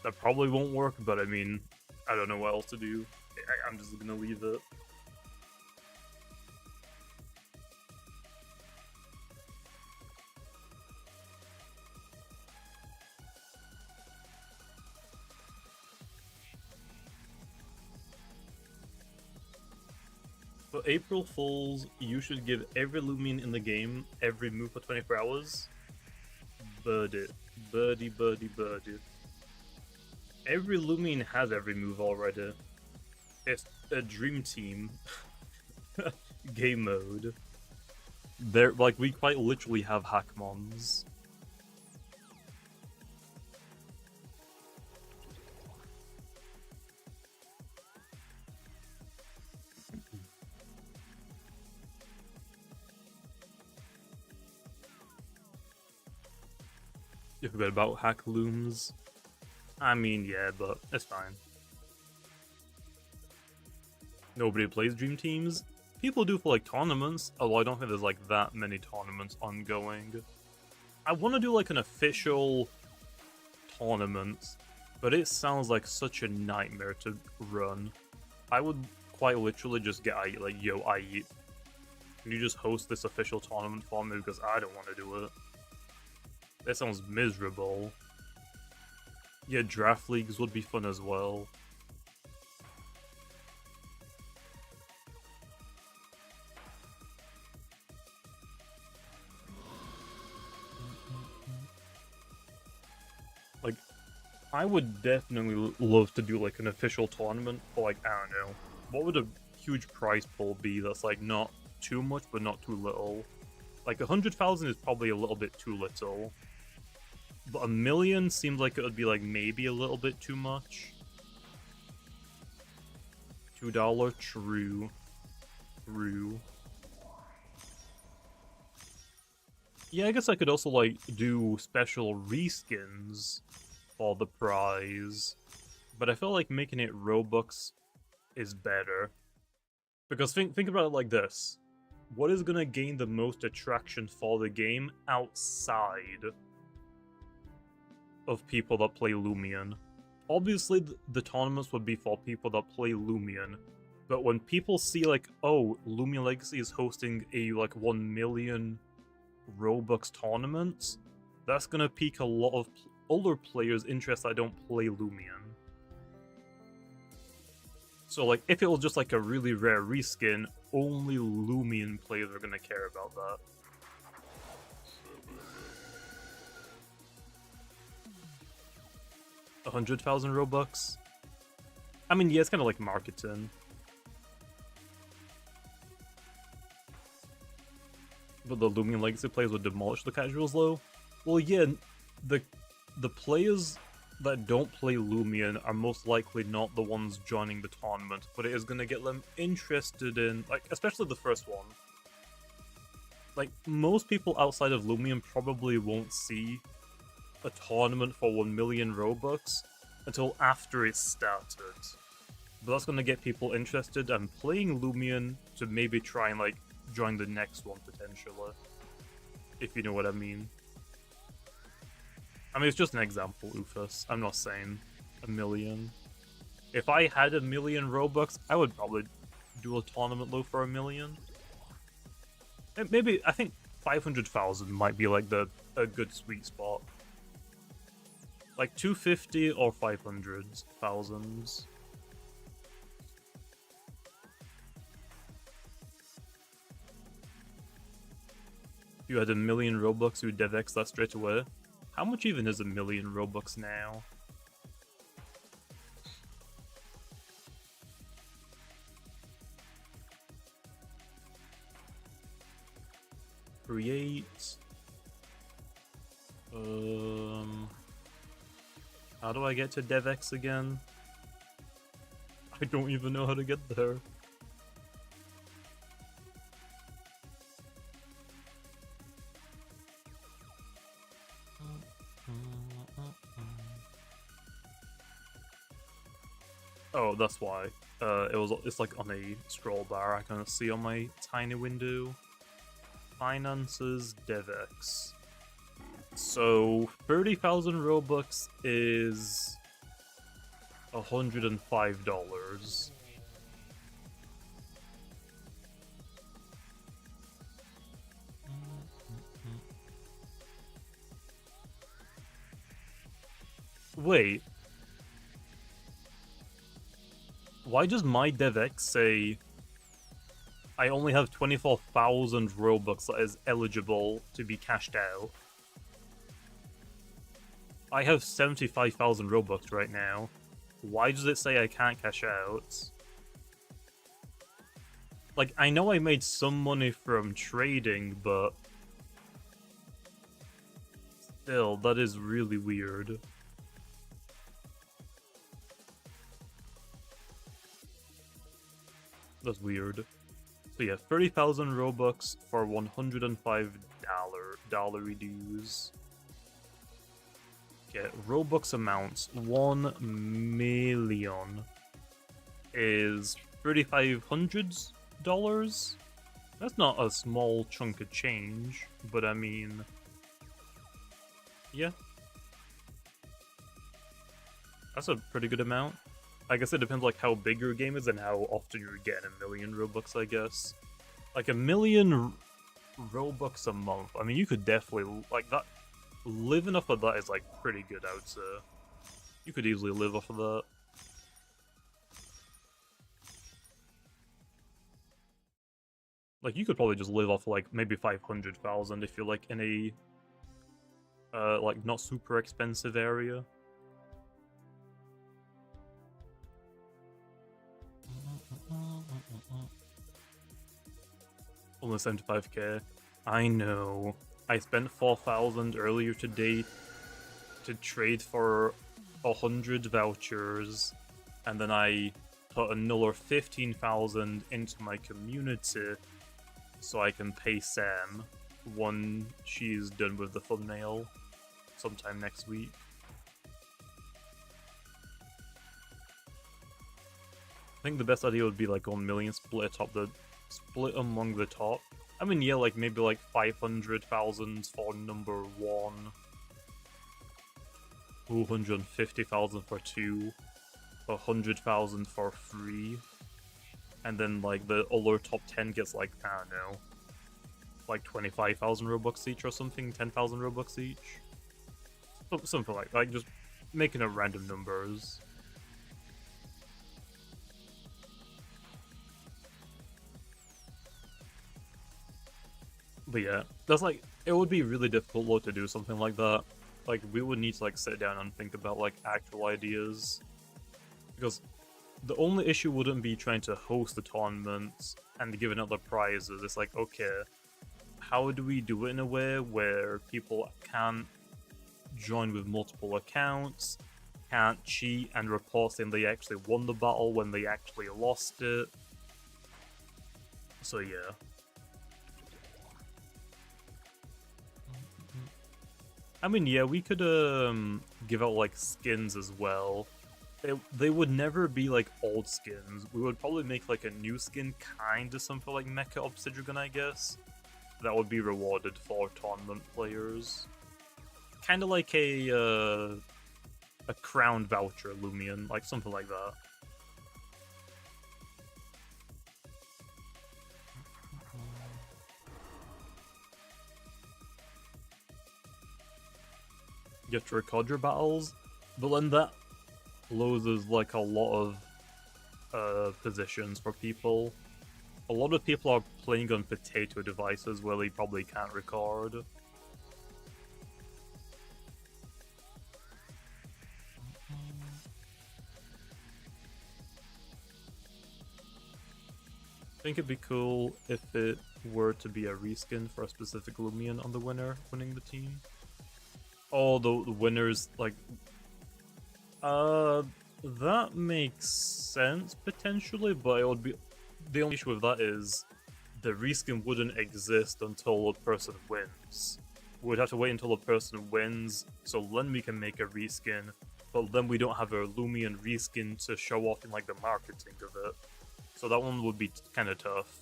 That probably won't work, but I mean, I don't know what else to do. I'm just gonna leave it. For April Fools, you should give every Loomian in the game every move for 24 hours. Birdie. Birdie, birdie, birdie. Every Loomian has every move already. It's a dream team. Game mode. They're like, we quite literally have hackmons. You forgot about hack looms. I mean, yeah, but it's fine. Nobody plays dream teams. People do for like tournaments, although I don't think there's like that many tournaments ongoing. I want to do like an official tournament, but it sounds like such a nightmare to run. I would quite literally just get like, yo, can you just host this official tournament for me, because I don't want to do it. That sounds miserable. Yeah, draft leagues would be fun as well. Like, I would definitely love to do like an official tournament for like, I don't know, what would a huge prize pool be that's like not too much but not too little? Like 100,000 is probably a little bit too little. But 1 million seems like it would be like maybe a little bit too much. $2, true. True. Yeah, I guess I could also like do special reskins for the prize. But I feel like making it Robux is better. Because think about it like this. What is gonna gain the most attraction for the game outside of people that play Loomian? Obviously, the tournaments would be for people that play Loomian, but when people see like, oh, Loomian Legacy is hosting a like 1 million Robux tournament, that's gonna pique a lot of older players' interest that don't play Loomian. So like, if it was just like a really rare reskin, only Loomian players are gonna care about that. $100,000 Robux? I mean, yeah, it's kind of like marketing. But the Loomian Legacy players would demolish the casuals, though? Well, yeah, the players that don't play Loomian are most likely not the ones joining the tournament, but it is going to get them interested in, like, especially the first one. Like, most people outside of Loomian probably won't see a tournament for 1 million Robux until after it's started. But that's going to get people interested and playing Loomian to maybe try and like join the next one potentially. If you know what I mean. I mean, it's just an example, Ufus. I'm not saying 1 million. If I had 1 million Robux, I would probably do a tournament low for 1 million. And maybe, I think 500,000 might be like a good sweet spot. Like 250 or 500,000. If you had 1 million Robux, you would DevX that straight away. How much even is 1 million Robux now? Create. How do I get to DevX again? I don't even know how to get there. Oh, that's why. It's like on a scroll bar I can see on my tiny window. Finances, DevX. So 30,000 Robux is $105. Wait. Why does my DevX say I only have 24,000 Robux that is eligible to be cashed out? I have 75,000 Robux right now. Why does it say I can't cash out? Like, I know I made some money from trading, but still, that is really weird. That's weird. So yeah, 30,000 Robux for $105 dues. Okay, Robux amounts 1 million is $3,500. That's not a small chunk of change, but I mean, yeah, that's a pretty good amount. I guess it depends like how big your game is and how often you're getting a million Robux, I guess. Like a million Robux a month. I mean, you could definitely like that. Living off of that is like pretty good, I would say. You could easily live off of that. Like you could probably just live off like maybe 500,000 if you're like in a like not super expensive area. Only 75k. I know. I spent 4,000 earlier today to trade for 100 vouchers, and then I put another 15,000 into my community so I can pay Sam when she's done with the thumbnail sometime next week. I think the best idea would be like 1 million split among the top. I mean, yeah, like maybe like 500,000 for number 1, 250,000 for 2, 100,000 for 3, and then like the other top 10 gets like, I don't know, like 25,000 Robux each or something, 10,000 Robux each. Something like just making it random numbers. But yeah, that's like, it would be really difficult though to do something like that. Like, we would need to like sit down and think about like actual ideas. Because the only issue wouldn't be trying to host the tournaments and giving out the prizes. It's like, okay, how do we do it in a way where people can't join with multiple accounts, can't cheat and report saying they actually won the battle when they actually lost it? So yeah. I mean, yeah, we could give out like skins as well. They would never be like old skins. We would probably make like a new skin, kind of something like Mecha Obsidian, I guess. That would be rewarded for tournament players. Kind of like a crown voucher, Loomian, like something like that. You have to record your battles, but then that loses like a lot of positions for people. A lot of people are playing on potato devices where they probably can't record. I think it'd be cool if it were to be a reskin for a specific Loomian on the winner winning the team. Oh, the winners, like... that makes sense, potentially, but it would be... The only issue with that is the reskin wouldn't exist until the person wins. We'd have to wait until the person wins, so then we can make a reskin, but then we don't have a Loomian reskin to show off in, like, the marketing of it. So that one would be kind of tough.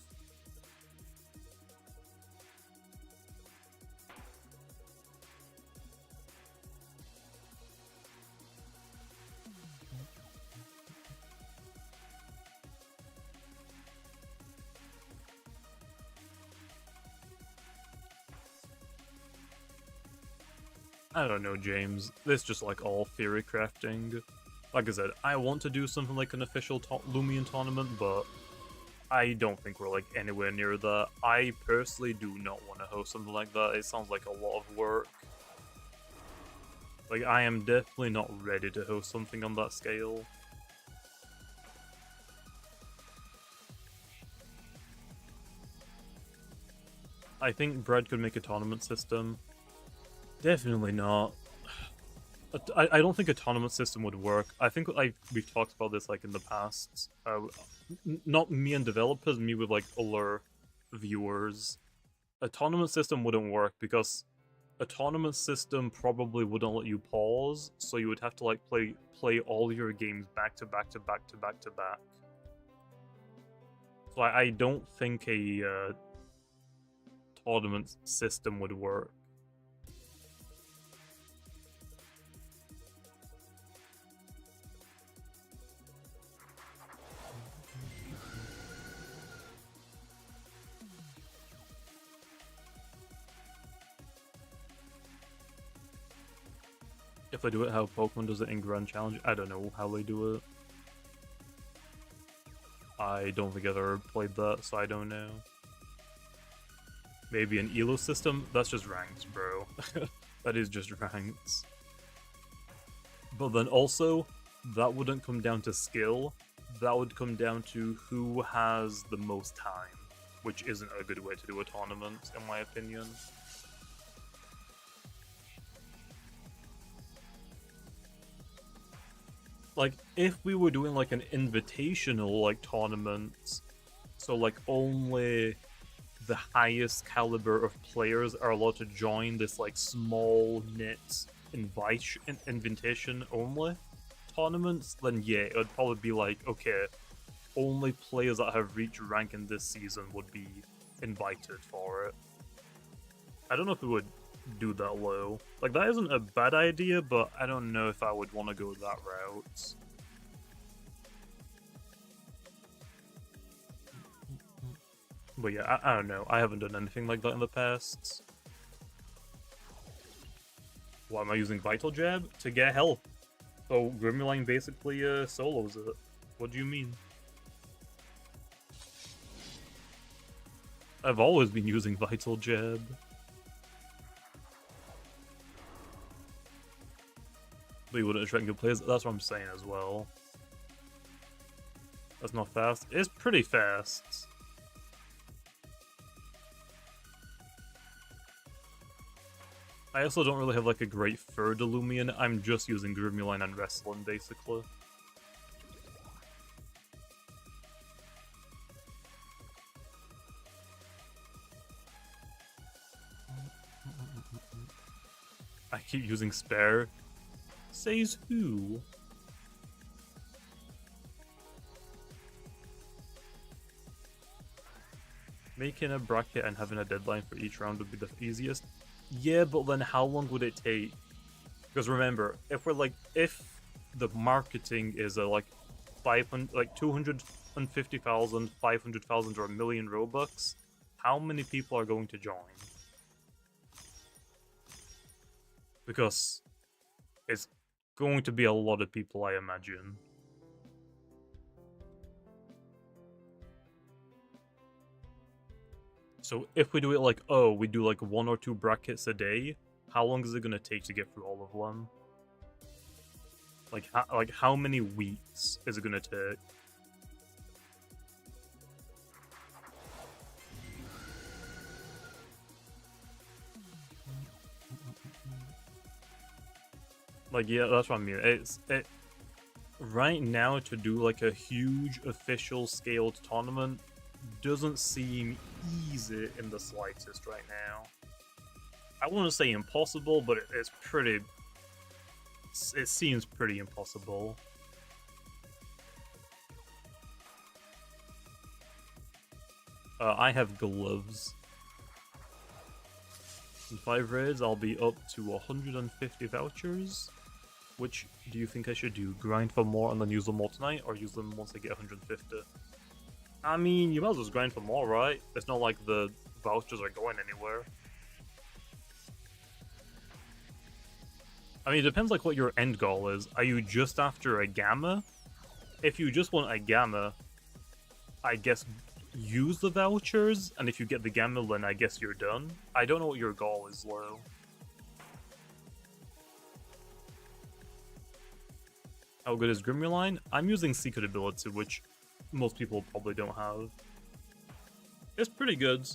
I don't know, James. This just like all theory crafting. Like I said, I want to do something like an official Loomian tournament, but I don't think we're like anywhere near that. I personally do not want to host something like that. It sounds like a lot of work. Like, I am definitely not ready to host something on that scale. I think Brad could make a tournament system. Definitely not. I don't think a tournament system would work. I think we've talked about this like in the past. Not me and developers, me with like other viewers. A tournament system wouldn't work because a tournament system probably wouldn't let you pause, so you would have to like play all your games back to back to back to back to back. So I don't think a tournament system would work. If they do it how Pokemon does it in Grand Challenge, I don't know how they do it. I don't think I've ever played that, so I don't know. Maybe an ELO system? That's just ranks, bro. That is just ranks. But then also, that wouldn't come down to skill. That would come down to who has the most time, which isn't a good way to do a tournament, in my opinion. Like, if we were doing like an invitational like tournament, so like only the highest caliber of players are allowed to join this like small knit invitation only tournaments, then yeah, it would probably be like, okay, only players that have reached rank in this season would be invited for it. I don't know if we would do that low. Like, that isn't a bad idea, but I don't know if I would want to go that route. But yeah, I don't know. I haven't done anything like that in the past. Why am I using Vital Jab? To get health. So Grimline basically solos it. What do you mean? I've always been using Vital Jab. But you wouldn't attract good players. That's what I'm saying as well. That's not fast. It's pretty fast. I also don't really have like a great third Loomian. I'm just using Grimline and Wrestling basically. I keep using Spare. Says who? Making a bracket and having a deadline for each round would be the easiest. Yeah, but then how long would it take? Because remember, if the marketing is like 500, like 250,000, 500,000, or a million Robux, how many people are going to join? Because it's going to be a lot of people, I imagine. So if we do it like, oh, we do like 1 or 2 brackets a day, how long is it gonna take to get through all of them? Like how many weeks is it gonna take? Like, yeah, that's what I mean. Right now, to do like a huge official scaled tournament doesn't seem easy in the slightest right now. I wouldn't say impossible, but it's pretty... It seems pretty impossible. I have gloves. In 5 raids, I'll be up to 150 vouchers. Which do you think I should do? Grind for more and then use them all tonight, or use them once I get 150? I mean, you might as well just grind for more, right? It's not like the vouchers are going anywhere. I mean, it depends like what your end goal is. Are you just after a gamma? If you just want a gamma, I guess use the vouchers, and if you get the gamma, then I guess you're done. I don't know what your goal is, though. How good is Grimmerline? I'm using Secret Ability, which most people probably don't have. It's pretty good.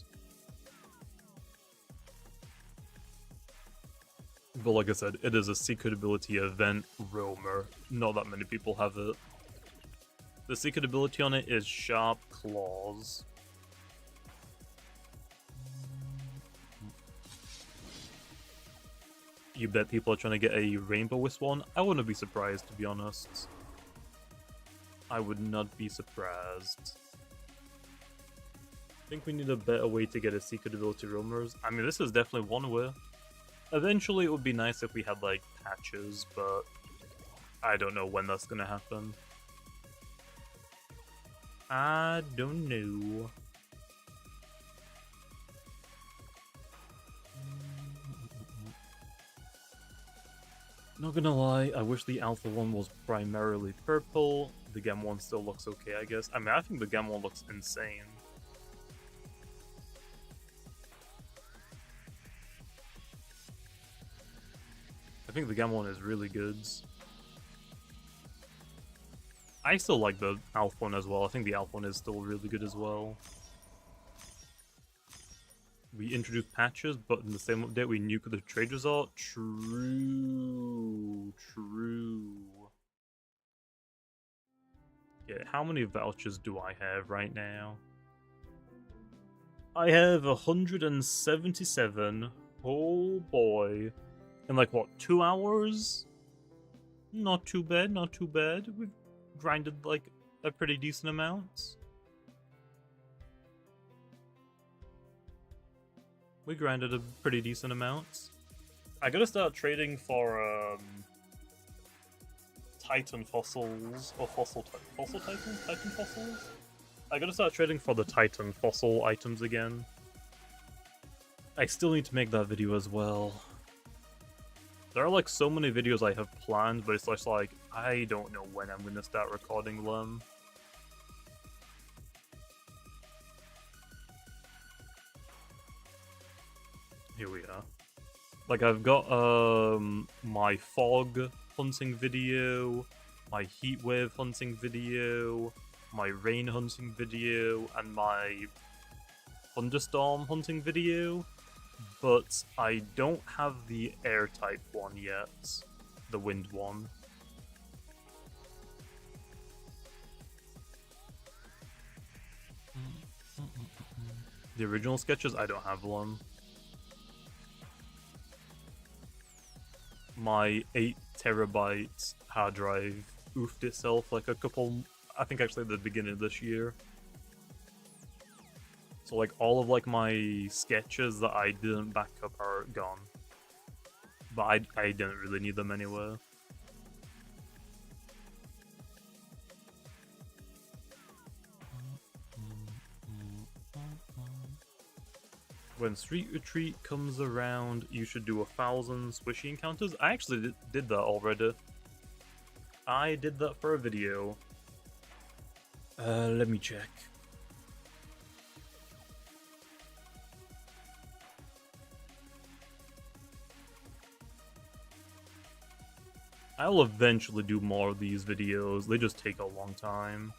But like I said, it is a Secret Ability event roamer. Not that many people have it. The Secret Ability on it is Sharp Claws. You bet people are trying to get a Rainbow Wisp one? I wouldn't be surprised, to be honest. I would not be surprised. I think we need a better way to get a Secret Ability roamers. I mean, this is definitely one way. Eventually, it would be nice if we had, like, patches, but I don't know when that's gonna happen. I don't know. Not gonna lie, I wish the alpha one was primarily purple. The gamma one still looks okay, I guess. I mean, I think the gamma one looks insane. I think the gamma one is really good. I still like the alpha one as well. I think the alpha one is still really good as well. We introduced patches, but in the same update we nuke the trade result. True. Yeah, how many vouchers do I have right now? I have 177. Oh boy. In like, what, 2 hours? Not too bad, not too bad. We've grinded like a pretty decent amount. We grinded a pretty decent amount. I gotta start trading for Titan fossils or fossil titans? Titan fossils? I gotta start trading for the Titan fossil items again. I still need to make that video as well. There are like so many videos I have planned, but it's just like I don't know when I'm gonna start recording them. Here we are. Like I've got my fog hunting video, my heatwave hunting video, my rain hunting video, and my thunderstorm hunting video, but I don't have the air type one yet, the wind one. The original sketches, I don't have one. My 8 terabyte hard drive oofed itself like a couple, I think actually at the beginning of this year. So like all of like my sketches that I didn't back up are gone. But I didn't really need them anyway. When Street Retreat comes around, you should do 1,000 squishy encounters. I actually did that already. I did that for a video. Let me check. I'll eventually do more of these videos. They just take a long time.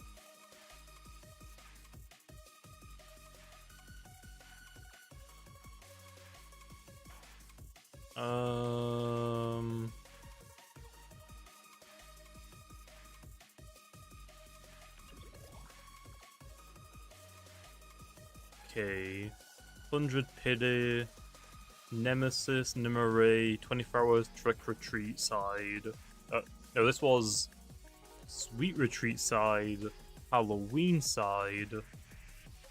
Okay. 100 Pity, Nemesis, Nimere, 24 Hours, Trick Retreat side. No, this was Sweet Retreat side, Halloween side,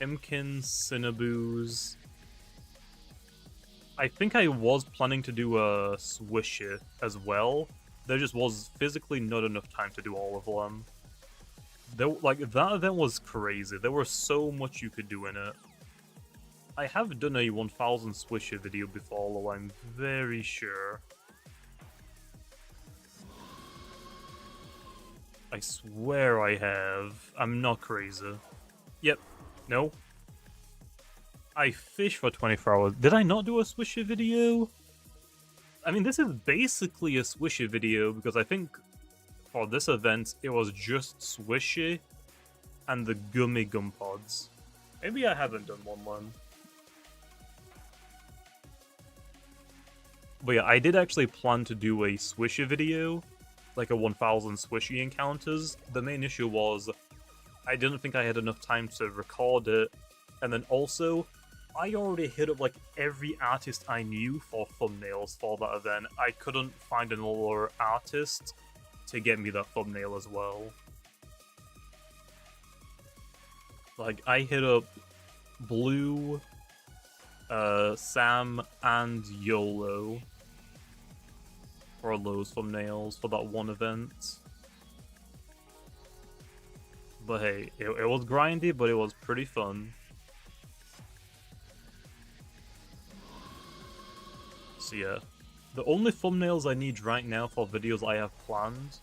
Imkin, Cinnaboos. I think I was planning to do a Swishy as well. There just was physically not enough time to do all of them. Like, that event was crazy. There was so much you could do in it. I have done a 1,000 Swishy video before, though I'm very sure. I swear I have. I'm not crazy. Yep. No. I fish for 24 hours. Did I not do a swishy video? I mean, this is basically a swishy video because I think for this event it was just swishy and the gummy gum pods. Maybe I haven't done one. But yeah, I did actually plan to do a swishy video, like a 1000 swishy encounters. The main issue was I didn't think I had enough time to record it, and then also I already hit up like every artist I knew for thumbnails for that event. I couldn't find another artist to get me that thumbnail as well. Like, I hit up Blue, Sam, and YOLO for those thumbnails for that one event. But hey, it was grindy, but it was pretty fun. So yeah, the only thumbnails I need right now for videos I have planned,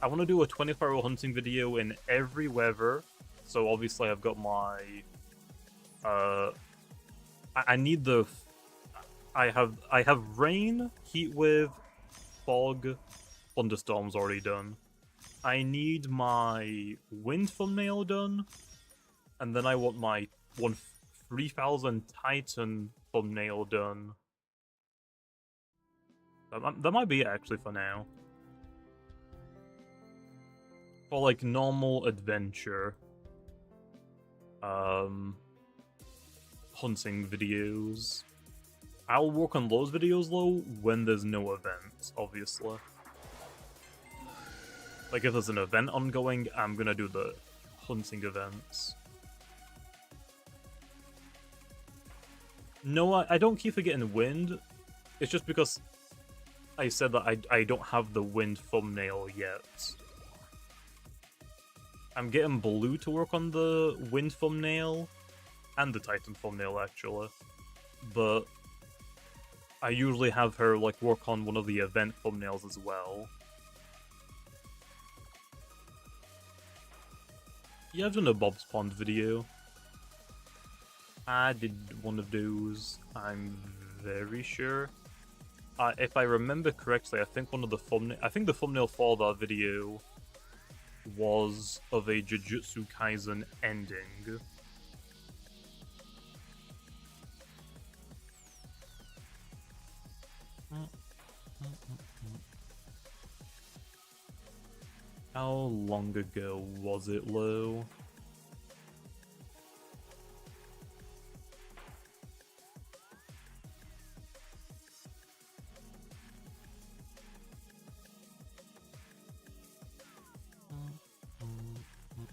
I want to do a 24-hour hunting video in every weather. So obviously I've got my, I need the, I have rain, heat wave, fog, thunderstorms already done. I need my wind thumbnail done, and then I want my 3000 Titan thumbnail done. That might be it actually for now. For like normal adventure, hunting videos. I'll work on those videos though when there's no events, obviously. Like if there's an event ongoing, I'm gonna do the hunting events. No, I don't keep forgetting wind. It's just because I said that I don't have the wind thumbnail yet. I'm getting Blue to work on the wind thumbnail and the Titan thumbnail actually, but I usually have her like work on one of the event thumbnails as well. Yeah, I've done a Bob's Pond video. I did one of those, I'm very sure. If I remember correctly, I think the thumbnail for that video was of a Jujutsu Kaisen ending. How long ago was it, Lo?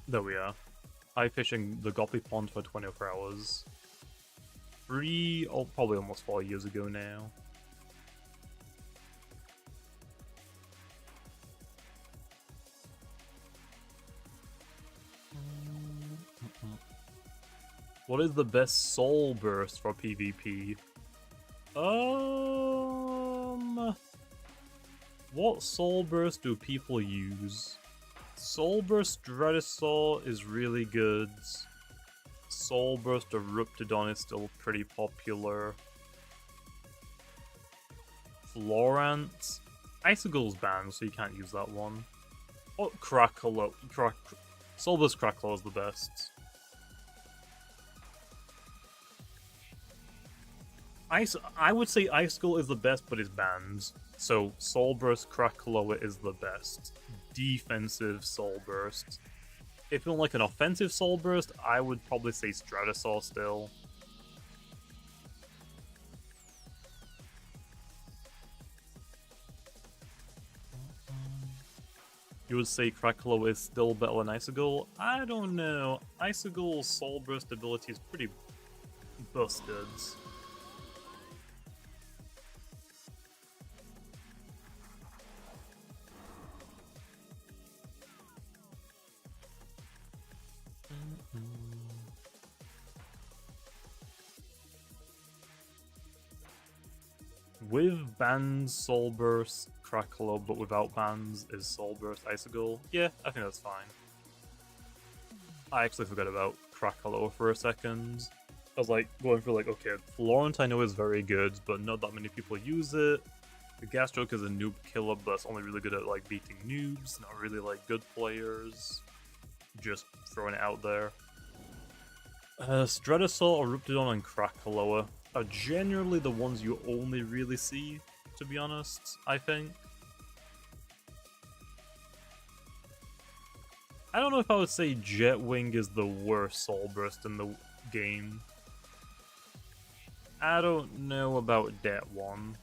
There we are. I fishing the Goppy Pond for 24 hours. Probably almost 4 years ago now. What is the best soul burst for PvP? What soul burst do people use? Soul burst Stratosaur is really good. Soul burst Corruptedodds is still pretty popular. Florant. Icicle's banned, so you can't use that one. Oh, Crackle. Soul burst Crackle is the best. I would say Icicle is the best, but it's banned. So Soul Burst Crackloa is the best. Defensive Soul Burst. If you want like an offensive Soul Burst, I would probably say Stratosaur still. You would say Crackloa is still better than Icicle? I don't know. Icicle's Soul Burst ability is pretty busted. With banned Soul Burst, Crackle but without bans is Soul Burst Icicle. Yeah, I think that's fine. I actually forgot about Crackle for a second. I was like going for like, okay, Florent I know is very good, but not that many people use it. The Gastroke is a noob killer, but it's only really good at like beating noobs, not really like good players. Just throwing it out there. Stratosaur, Corruptedodds, and Crackaloa are generally the ones you only really see, to be honest, I think. I don't know if I would say Jetwing is the worst Soul Burst in the game. I don't know about that one.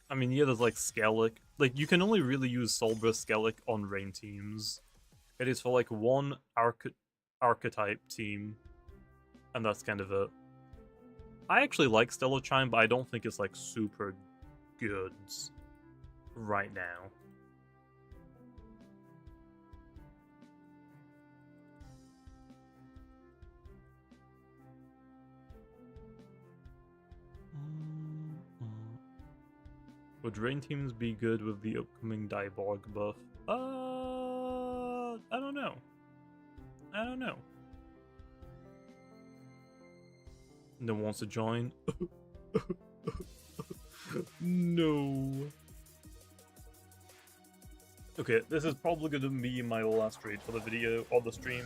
I mean, yeah, there's like Skellig. Like, you can only really use Soul Burst Skellig on rain teams. It is for like one archetype team, and that's kind of it. I actually like Stellar Chime, but I don't think it's like super good right now. Would rain teams be good with the upcoming Diborg buff? I don't know. I don't know. No one wants to join? No. Okay, this is probably gonna be my last raid for the video or the stream.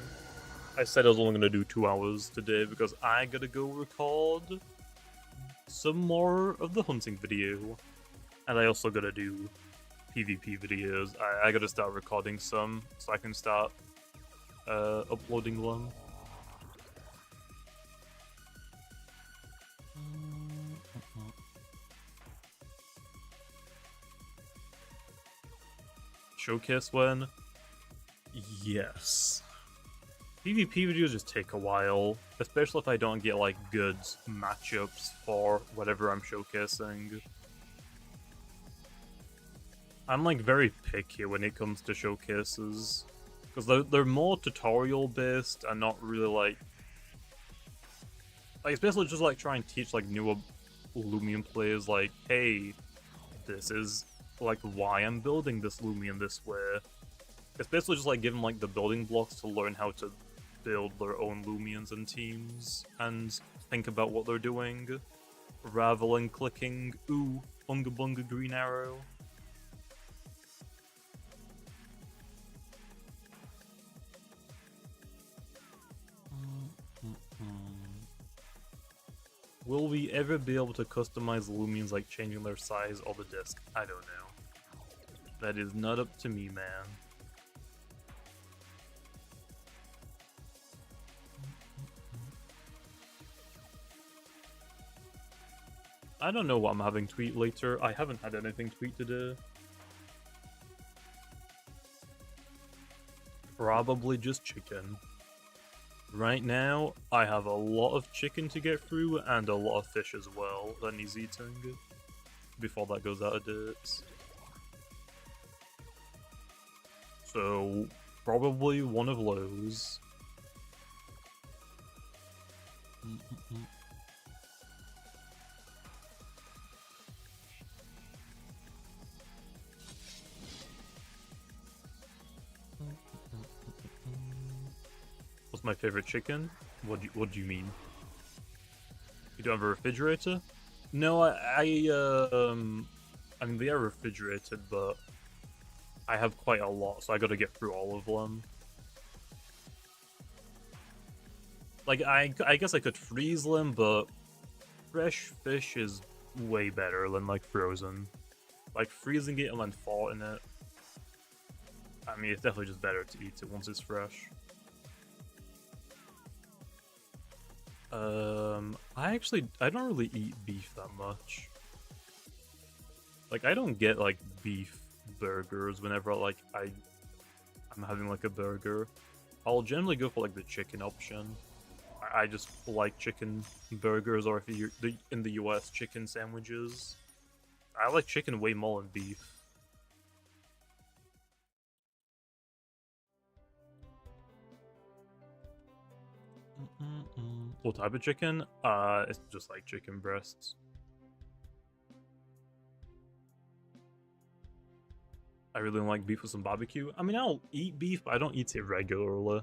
I said I was only gonna do 2 hours today because I gotta go record some more of the hunting video. And I also gotta do PvP videos. I gotta start recording some so I can start uploading them. Showcase when? Yes. PvP videos just take a while, especially if I don't get like good matchups for whatever I'm showcasing. I'm like very picky when it comes to showcases, because they're more tutorial based and not really like it's basically just like trying to teach like newer Loomian players like, hey, this is like why I'm building this Loomian this way. It's basically just like giving like the building blocks to learn how to build their own Loomians and teams and think about what they're doing, rather than clicking, ooh, bunga bunga green arrow. Will we ever be able to customize Loomians like changing their size or the disc? I don't know. That is not up to me, man. I don't know what I'm having tweet later. I haven't had anything tweet today. Probably just chicken. Right now, I have a lot of chicken to get through and a lot of fish as well that needs eating before that goes out of date. So, probably one of those. What's my favorite chicken? What do you mean? You don't have a refrigerator? No, I mean they are refrigerated, but I have quite a lot, so I gotta get through all of them. Like, I guess I could freeze them, but fresh fish is way better than, like, frozen. Like, freezing it and then thawing it, I mean, it's definitely just better to eat it once it's fresh. I don't really eat beef that much. Like, I don't get, like, beef burgers whenever, like, I'm having, like, a burger. I'll generally go for, like, the chicken option. I just like chicken burgers, or if you're in the US, chicken sandwiches. I like chicken way more than beef. What type of chicken? It's just like chicken breasts. I really like beef with some barbecue. I mean, I'll eat beef, but I don't eat it regularly.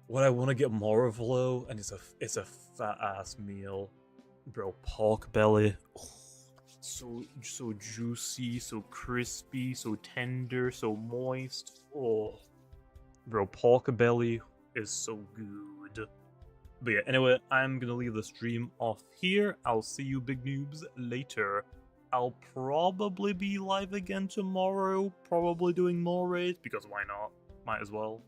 What I want to get more of, though, and it's a fat ass meal, bro. Pork belly, oh, so juicy, so crispy, so tender, so moist. Oh, bro, pork belly is so good. But yeah, anyway, I'm gonna leave the stream off here. I'll see you big noobs later. I'll probably be live again tomorrow, probably doing more raids, because why not? Might as well.